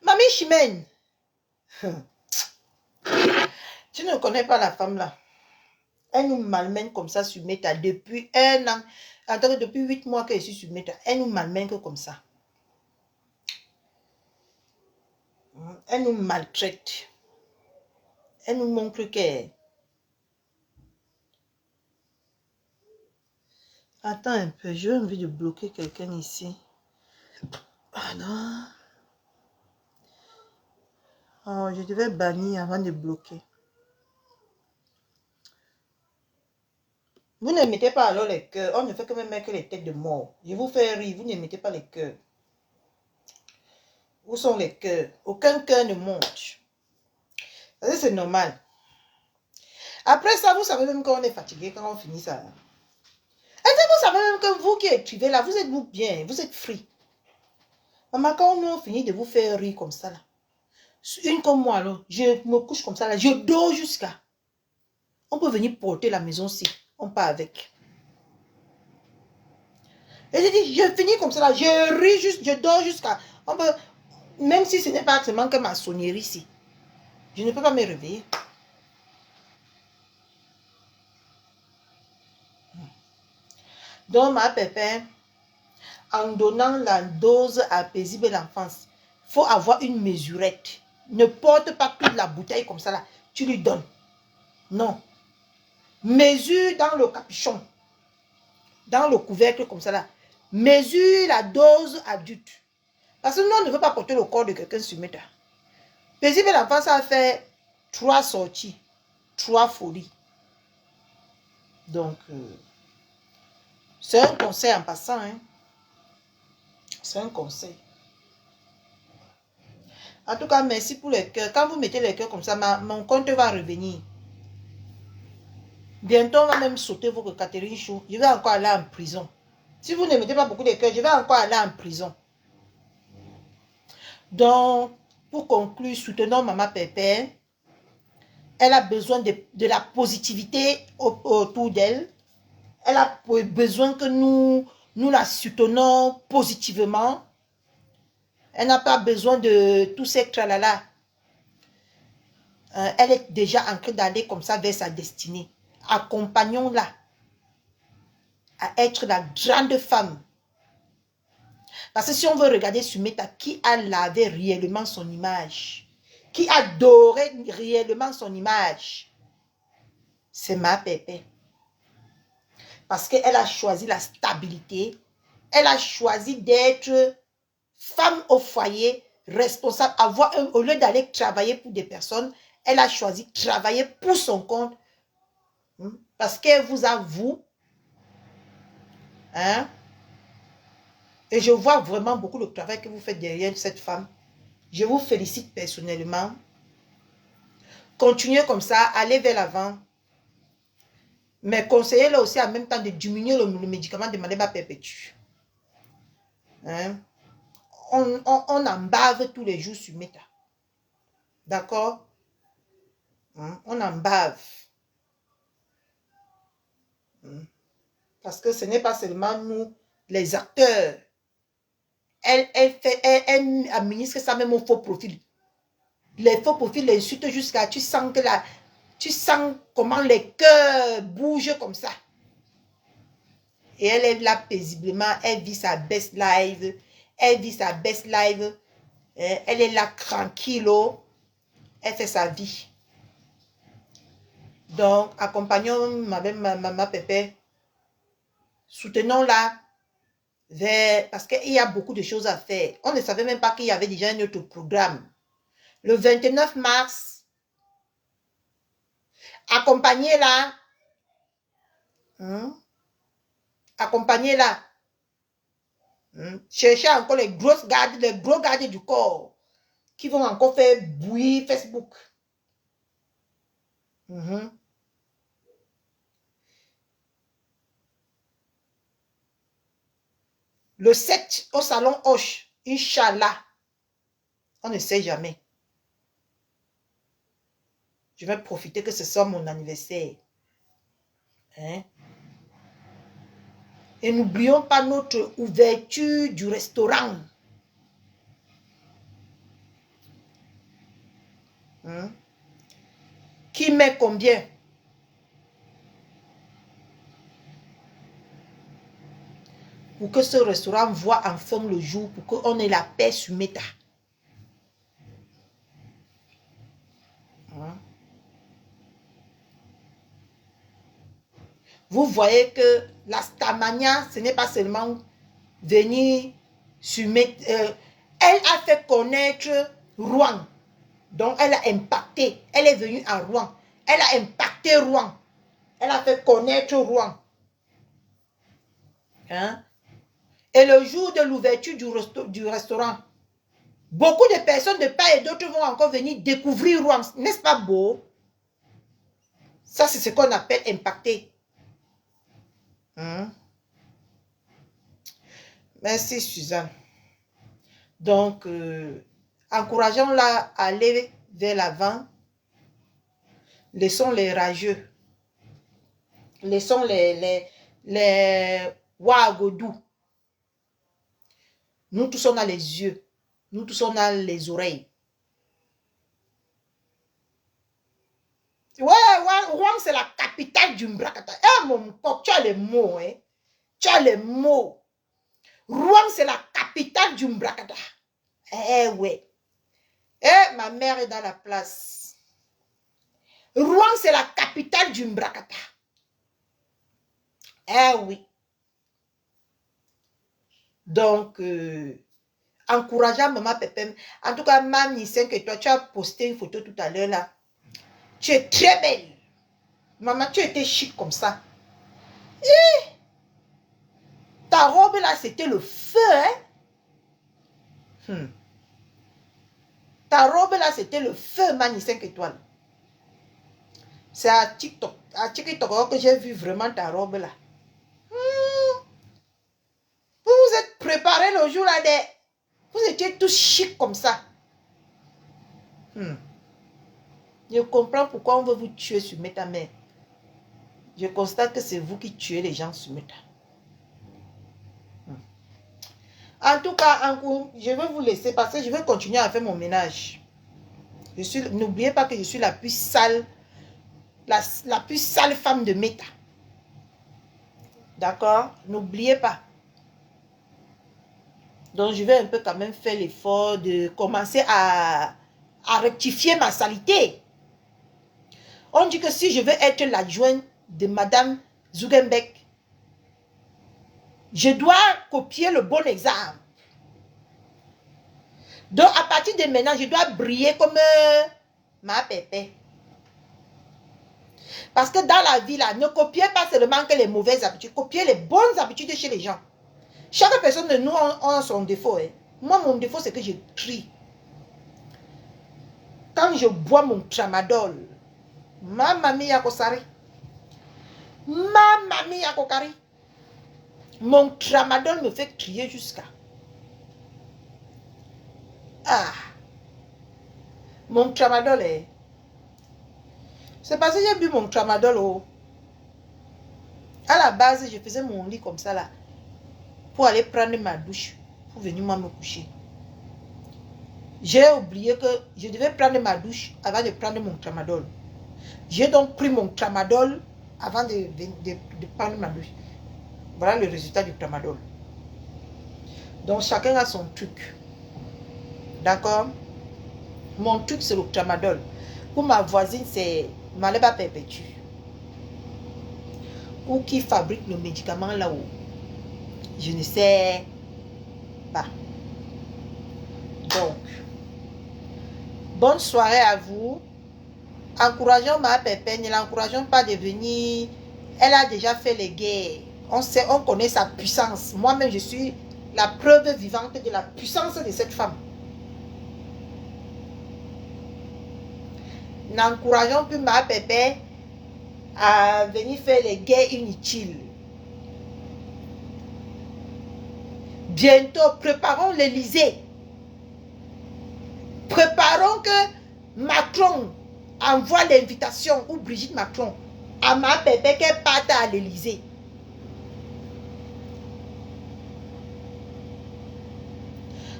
Mamie Chimène. Tu ne connais pas la femme là. Elle nous malmène comme ça sur Meta depuis 1 an. Attends, depuis 8 mois que je suis sur Meta. Elle nous malmène que comme ça. Elle nous maltraite. Elle nous montre qu'elle... Attends un peu, j'ai envie de bloquer quelqu'un ici. Ah non. Oh, je devais bannir avant de bloquer. Vous ne mettez pas alors les cœurs. On ne fait que me mettre les têtes de mort. Je vous fais rire, vous ne mettez pas les cœurs. Où sont les cœurs? Aucun cœur ne monte. C'est normal. Après ça, vous savez même qu'on est fatigué quand on finit ça. Est-ce que vous savez même que vous qui écrivez là, vous êtes vous bien, vous êtes free. Maman, quand on finit de vous faire rire comme ça là, une comme moi là, je me couche comme ça là, je dors jusqu'à. On peut venir porter la maison si on part avec. Et je dis, je finis comme ça là, je ris juste, je dors jusqu'à. On peut, même si ce n'est pas seulement que ma sonnerie ici, je ne peux pas me réveiller. Donc ma pépin, en donnant la dose à paisible l'enfance, il faut avoir une mesurette. Ne porte pas toute la bouteille comme ça là, tu lui donnes. Non. Mesure dans le capuchon, dans le couvercle comme ça là. Mesure la dose adulte. Parce que nous, on ne veut pas porter le corps de quelqu'un sur Meta. Paisible l'enfance a fait 3 sorties, 3 folies. Donc, C'est un conseil en passant. Hein. C'est un conseil. En tout cas, merci pour les cœurs. Quand vous mettez les cœurs comme ça, mon compte va revenir. Bientôt, on va même sauter votre Catherine Chou. Je vais encore aller en prison. Si vous ne mettez pas beaucoup de cœurs, je vais encore aller en prison. Donc, pour conclure, soutenons Maman Pépé. Elle a besoin de la positivité autour d'elle. Elle a besoin que nous la soutenons positivement. Elle n'a pas besoin de tous ces tralala. Elle est déjà en train d'aller comme ça vers sa destinée. Accompagnons-la à être la grande femme. Parce que si on veut regarder Sumeta, qui a lavé réellement son image, qui a doré réellement son image, c'est ma Pépé. Parce qu'elle a choisi la stabilité, elle a choisi d'être femme au foyer, responsable, au lieu d'aller travailler pour des personnes, elle a choisi de travailler pour son compte. Parce qu'elle vous avoue, hein, et je vois vraiment beaucoup le travail que vous faites derrière cette femme. Je vous félicite personnellement. Continuez comme ça, allez vers l'avant. Mais conseillez-le aussi en même temps de diminuer le médicament de Madeba Perpétue. Hein? On en bave tous les jours sur Meta. D'accord? On en bave. Parce que ce n'est pas seulement nous, les acteurs. Elle administre ça même au faux profil. Les faux profils l'insultent jusqu'à... Tu sens que là, tu sens comment les cœurs bougent comme ça. Et elle est là paisiblement. Elle vit sa best life. Elle vit sa best life. Elle est là tranquille. Elle fait sa vie. Donc, accompagnons ma Pépé. Soutenons-la. Parce qu'il y a beaucoup de choses à faire. On ne savait même pas qu'il y avait déjà un autre programme. Le 29 mars, accompagnez-la. Accompagnez-la. Cherchez encore les gros gardes du corps qui vont encore faire bouillir Facebook. Le 7 au salon Hoche, Inch'Allah. On ne sait jamais. Je vais profiter que ce soit mon anniversaire. Hein? Et n'oublions pas notre ouverture du restaurant. Qui met combien? Pour que ce restaurant voit enfin le jour, pour qu'on ait la paix sur Meta. Vous voyez que la Stamania, ce n'est pas seulement venir sur Meta. Elle a fait connaître Rouen. Donc, elle a impacté. Elle est venue à Rouen. Elle a impacté Rouen. Elle a fait connaître Rouen. Hein? Et le jour de l'ouverture du restaurant, beaucoup de personnes de part et d'autre vont encore venir découvrir Rouen. N'est-ce pas beau? Ça, c'est ce qu'on appelle impacter. Merci, Suzanne. Donc, encourageons-la à aller vers l'avant. Laissons les rageux. Laissons les Ouagodou. Nous tous on a les yeux. Nous tous on a les oreilles. Ouais, Rouen c'est la capitale du Mbrakata. Eh mon coq, tu as les mots, hein. Tu as les mots. Rouen c'est la capitale du Mbrakata. Eh ouais. Eh, ma mère est dans la place. Rouen c'est la capitale du Mbrakata. Eh oui. Donc, encourageant Maman Pépé. En tout cas, Mamie, c'est que toi, tu as posté une photo tout à l'heure là. Tu es très belle. Maman, tu étais chic comme ça. Ta robe là, c'était le feu, hein? Ta robe là, c'était le feu, Mani 5 étoiles. C'est à TikTok que j'ai vu vraiment ta robe là. Vous vous êtes préparé le jour là, vous étiez tous chic comme ça. Je comprends pourquoi on veut vous tuer sur Meta, mais je constate que c'est vous qui tuez les gens sur Meta. En tout cas, je vais vous laisser parce que je vais continuer à faire mon ménage. N'oubliez pas que je suis la plus sale, la plus sale femme de Meta. D'accord? N'oubliez pas. Donc, je vais un peu quand même faire l'effort de commencer à rectifier ma saleté. On dit que si je veux être l'adjointe de Madame Zuckerberg, je dois copier le bon exemple. Donc, à partir de maintenant, je dois briller comme ma pépé. Parce que dans la vie, là, ne copiez pas seulement que les mauvaises habitudes, copiez les bonnes habitudes chez les gens. Chaque personne de nous a son défaut. Hein. Moi, mon défaut, c'est que je trie. Quand je bois mon tramadol, ma mamie yakosari. Ma mamie yakokari. Mon tramadol me fait crier jusqu'à. Ah. Mon tramadol est. C'est parce que j'ai bu mon tramadol. Oh. À la base, je faisais mon lit comme ça là. Pour aller prendre ma douche. Pour venir moi me coucher. J'ai oublié que je devais prendre ma douche avant de prendre mon tramadol. J'ai donc pris mon tramadol avant de prendre ma douche. Voilà le résultat du tramadol. Donc chacun a son truc. D'accord? Mon truc c'est le tramadol. Pour ma voisine c'est Maleba Perpétue. Ou qui fabrique le médicament là-haut. Je ne sais pas. Donc, bonne soirée à vous. Encourageons ma Pépé, ne l'encourageons pas de venir. Elle a déjà fait les guerres. On connaît sa puissance. Moi-même, je suis la preuve vivante de la puissance de cette femme. N'encourageons plus ma Pépé à venir faire les guerres inutiles. Bientôt, préparons l'Élysée. Préparons que Macron envoie l'invitation, ou Brigitte Macron, à ma Pépé qu'elle parte à l'Élysée.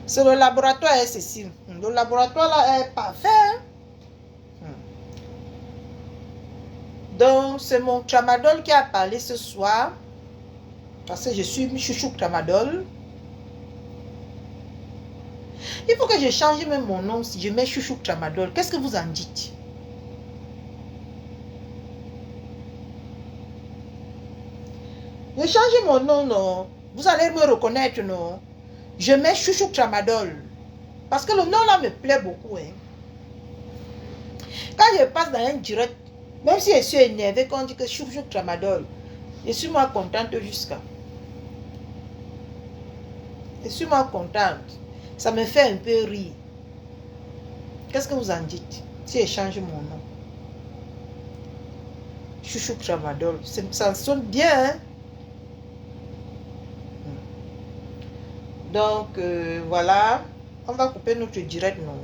C'est le laboratoire, ceci. Le laboratoire là est parfait. Donc, c'est mon tramadol qui a parlé ce soir. Parce que je suis chouchou tramadol. Il faut que je change même mon nom si je mets chouchou tramadol. Qu'est-ce que vous en dites? Je change mon nom, non? Vous allez me reconnaître, non? Je mets chouchou tramadol. Parce que le nom là me plaît beaucoup. Hein. Quand je passe dans un direct, même si je suis énervée quand on dit que chouchou tramadol, je suis moi contente jusqu'à. Je suis moi contente. Ça me fait un peu rire. Qu'est-ce que vous en dites si je change mon nom? Chouchou tramadol. Ça sonne bien, hein? Donc, voilà. On va couper notre direct, non?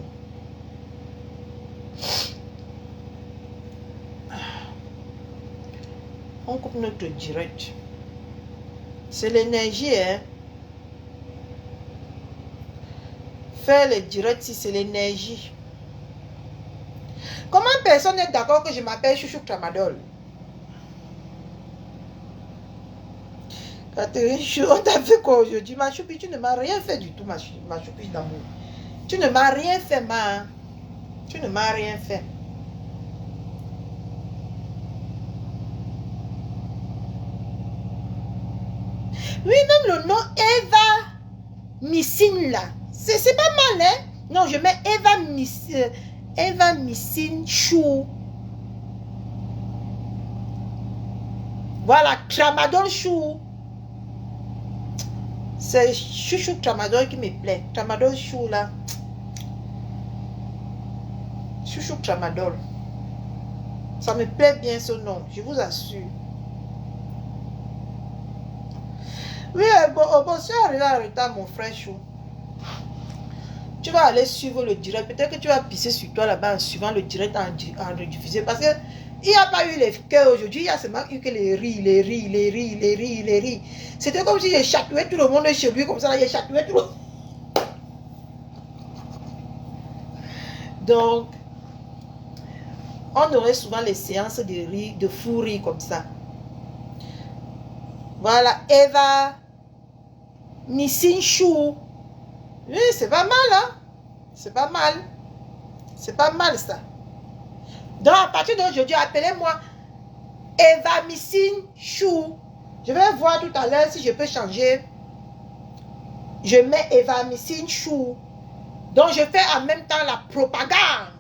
On coupe notre direct. C'est l'énergie, hein? Faire le direct si c'est l'énergie. Comment personne n'est d'accord que je m'appelle Chouchou Tramadol? Catherine, on t'a fait quoi aujourd'hui? Ma choupi, tu ne m'as rien fait du tout, ma choupi d'amour. Tu ne m'as rien fait, ma. Tu ne m'as rien fait. Oui, même le nom Eva Missine là. C'est pas mal, hein? Non, je mets Eva Missine Chou. Voilà, Tramadol Chou. C'est Chouchou Tramadol qui me plaît. Tramadol chou là. Chouchou Tramadol. Ça me plaît bien ce nom, je vous assure. Oui, bon, si on arrive en retard, mon frère Chou, tu vas aller suivre le direct. Peut-être que tu vas pisser sur toi là-bas en suivant le direct en rediffusé. Parce que il n'y a pas eu les cœurs aujourd'hui. Il y a seulement eu que les riz. C'était comme si j'ai chatoué tout le monde chez lui. Comme ça, j'ai chatoué tout le monde. Donc, on aurait souvent les séances de riz, de fou rire comme ça. Voilà, Eva, Missing Chou. Oui, c'est pas mal, hein? C'est pas mal. C'est pas mal, ça. Donc, à partir d'aujourd'hui, appelez-moi Eva Missing Chou. Je vais voir tout à l'heure si je peux changer. Je mets Eva Missing Chou. Donc, je fais en même temps la propagande.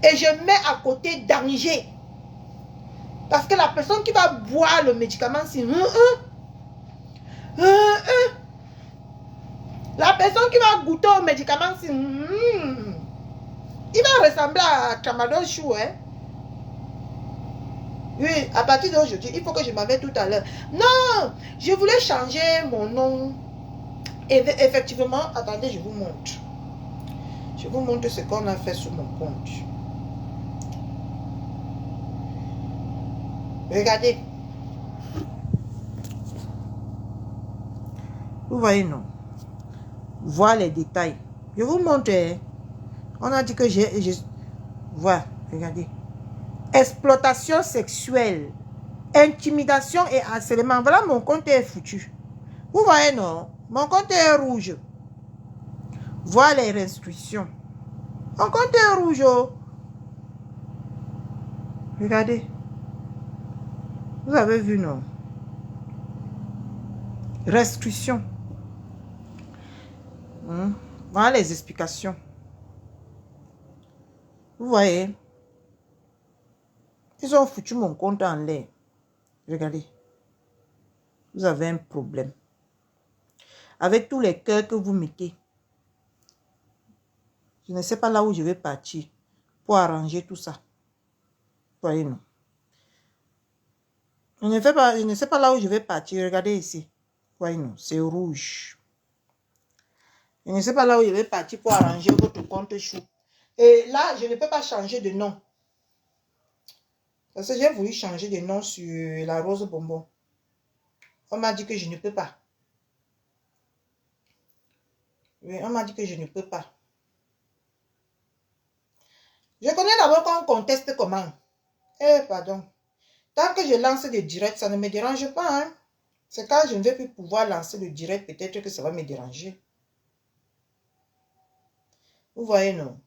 Et je mets à côté danger. Parce que la personne qui va boire le médicament, c'est... La personne qui va goûter au médicament, c'est... Il va ressembler à Tramadol Chou, hein. Oui, à partir d'aujourd'hui, il faut que je m'avais tout à l'heure. Non, je voulais changer mon nom. Et effectivement, attendez, je vous montre. Je vous montre ce qu'on a fait sur mon compte. Regardez. Vous voyez, non? Voir les détails. Je vous montre. Hein. On a dit que j'ai... Voilà, regardez. Exploitation sexuelle. Intimidation et harcèlement. Voilà, mon compte est foutu. Vous voyez, non? Mon compte est rouge. Voilà les restrictions. Mon compte est rouge. Oh. Regardez. Vous avez vu, non? Restrictions. Voilà les explications. Vous voyez? Ils ont foutu mon compte en l'air. Regardez. Vous avez un problème. Avec tous les cœurs que vous mettez. Je ne sais pas là où je vais partir pour arranger tout ça. Vous voyez, non? Je ne sais pas là où je vais partir. Regardez ici. Vous voyez, non? C'est rouge. Je ne sais pas là où je vais partir pour arranger votre compte chou. Et là, je ne peux pas changer de nom. Parce que j'ai voulu changer de nom sur la rose bonbon. On m'a dit que je ne peux pas. Oui, on m'a dit que je ne peux pas. Je connais d'abord qu'on conteste comment. Eh, pardon. Tant que je lance le direct, ça ne me dérange pas. Hein? C'est quand je ne vais plus pouvoir lancer le direct, peut-être que ça va me déranger. Vous voyez, non?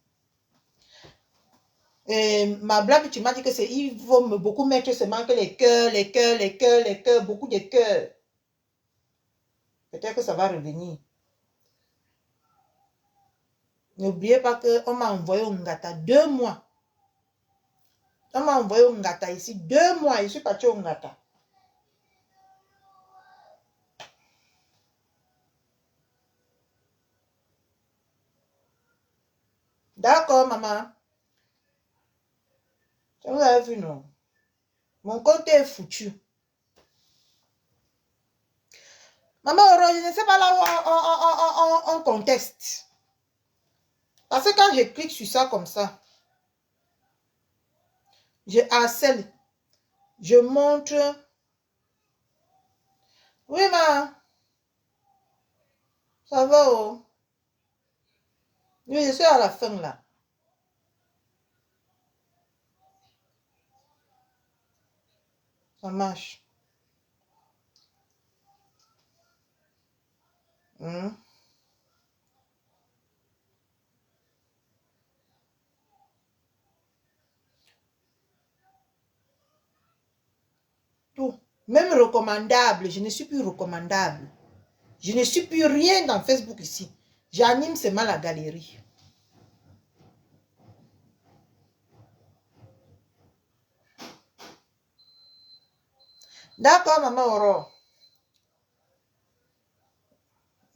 Et ma blague, tu m'as dit que c'est... Il faut beaucoup mettre seulement que les cœurs, beaucoup de cœurs. Peut-être que ça va revenir. N'oubliez pas qu'on m'a envoyé au Ngata 2 mois. On m'a envoyé au Ngata ici 2 mois. Je suis parti au Ngata. D'accord, maman. Vous avez vu, non? Mon compte est foutu. Maman, je ne sais pas là où on conteste. Parce que quand je clique sur ça comme ça, je harcèle. Je montre. Oui, ma. Ça va, oh. Oui, je suis à la fin, là. Ça marche. Tout. Même recommandable. Je ne suis plus recommandable. Je ne suis plus rien dans Facebook ici. J'anime seulement la galerie. D'accord, maman Aurore.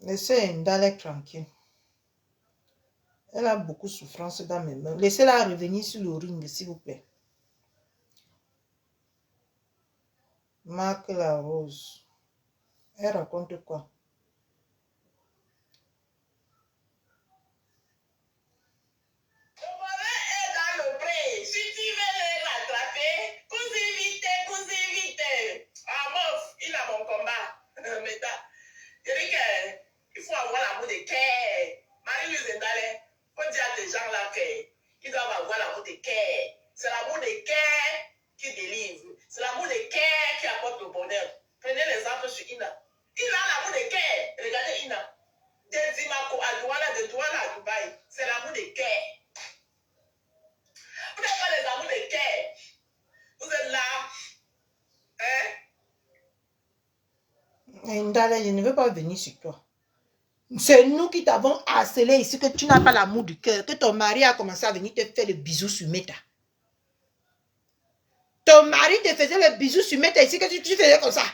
Laissez Ndale tranquille. Elle a beaucoup de souffrance dans mes mains. Laissez-la revenir sur le ring, s'il vous plaît. Marc la Rose. Elle raconte quoi? Il faut avoir l'amour de cœur. Marie-Louise Ndale, faut dire à ces gens-là qu'ils doivent avoir l'amour de cœur. C'est l'amour de cœur qui délivre. C'est l'amour de cœur qui apporte le bonheur. Prenez l'exemple sur Ina. Ina a l'amour de cœur. Regardez Ina. De Zimako à Douala, de Douala à Dubaï. C'est l'amour de cœur. Vous n'avez pas les amours de cœur. Vous êtes là. Hein? Ndale, je ne veux pas venir sur toi. C'est nous qui t'avons harcelé ici que tu n'as pas l'amour du cœur, que ton mari a commencé à venir te faire le bisou sur Meta. Ton mari te faisait le bisou sur Meta ici que tu faisais comme ça.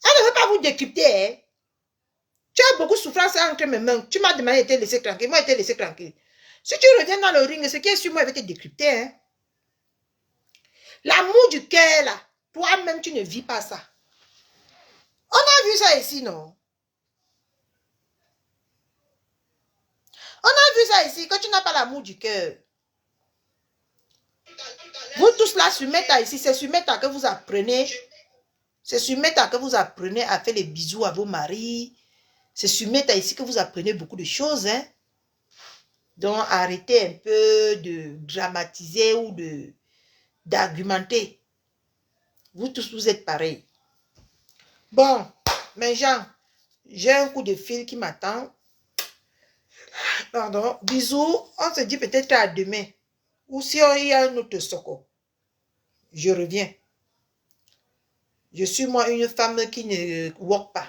Elle ne veut pas vous décrypter. Hein? Tu as beaucoup de souffrance entre mes mains. Tu m'as demandé de te laisser tranquille. Moi, je t'ai laissé tranquille. Si tu reviens dans le ring, ce qui est sur moi, je vais te décrypter. Hein? L'amour du cœur, là, toi-même, tu ne vis pas ça. On a vu ça ici, non? On a vu ça ici, que tu n'as pas l'amour du cœur. Vous tous là, sur Meta ici, c'est sur Meta que vous apprenez. C'est sur Meta que vous apprenez à faire les bisous à vos maris. C'est sur Meta ici que vous apprenez beaucoup de choses. Hein? Donc, arrêtez un peu de dramatiser ou d'argumenter. Vous tous, vous êtes pareils. Bon, mes gens, j'ai un coup de fil qui m'attend. Pardon, bisous. On se dit peut-être à demain. Ou si il y a un autre soko, je reviens. Je suis moi une femme qui ne work pas.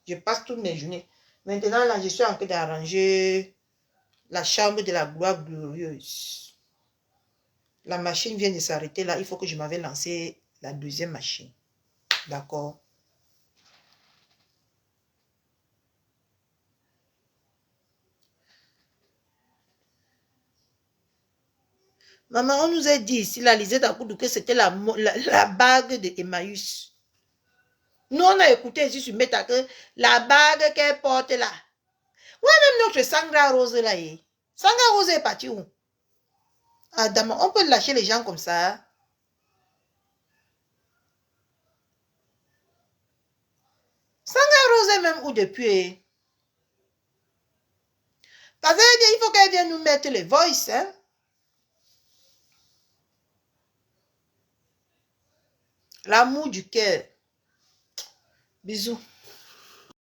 Je passe toutes mes journées. Maintenant, là, je suis en train d'arranger la chambre de la gloire glorieuse. La machine vient de s'arrêter là. Il faut que je m'avais lancé la deuxième machine. D'accord? Maman, on nous a dit ici, la Lisette à Koudou, que c'était la bague de Emmaüs. Nous, on a écouté ici sur Meta que la bague qu'elle porte là. Ouais, même notre Sangra Rose là. Sangra Rose est parti où? Adam, on peut lâcher les gens comme ça. Sangra Rose est même où depuis? Parce qu'il faut qu'elle vienne nous mettre les voices. Hein? L'amour du cœur. Bisous.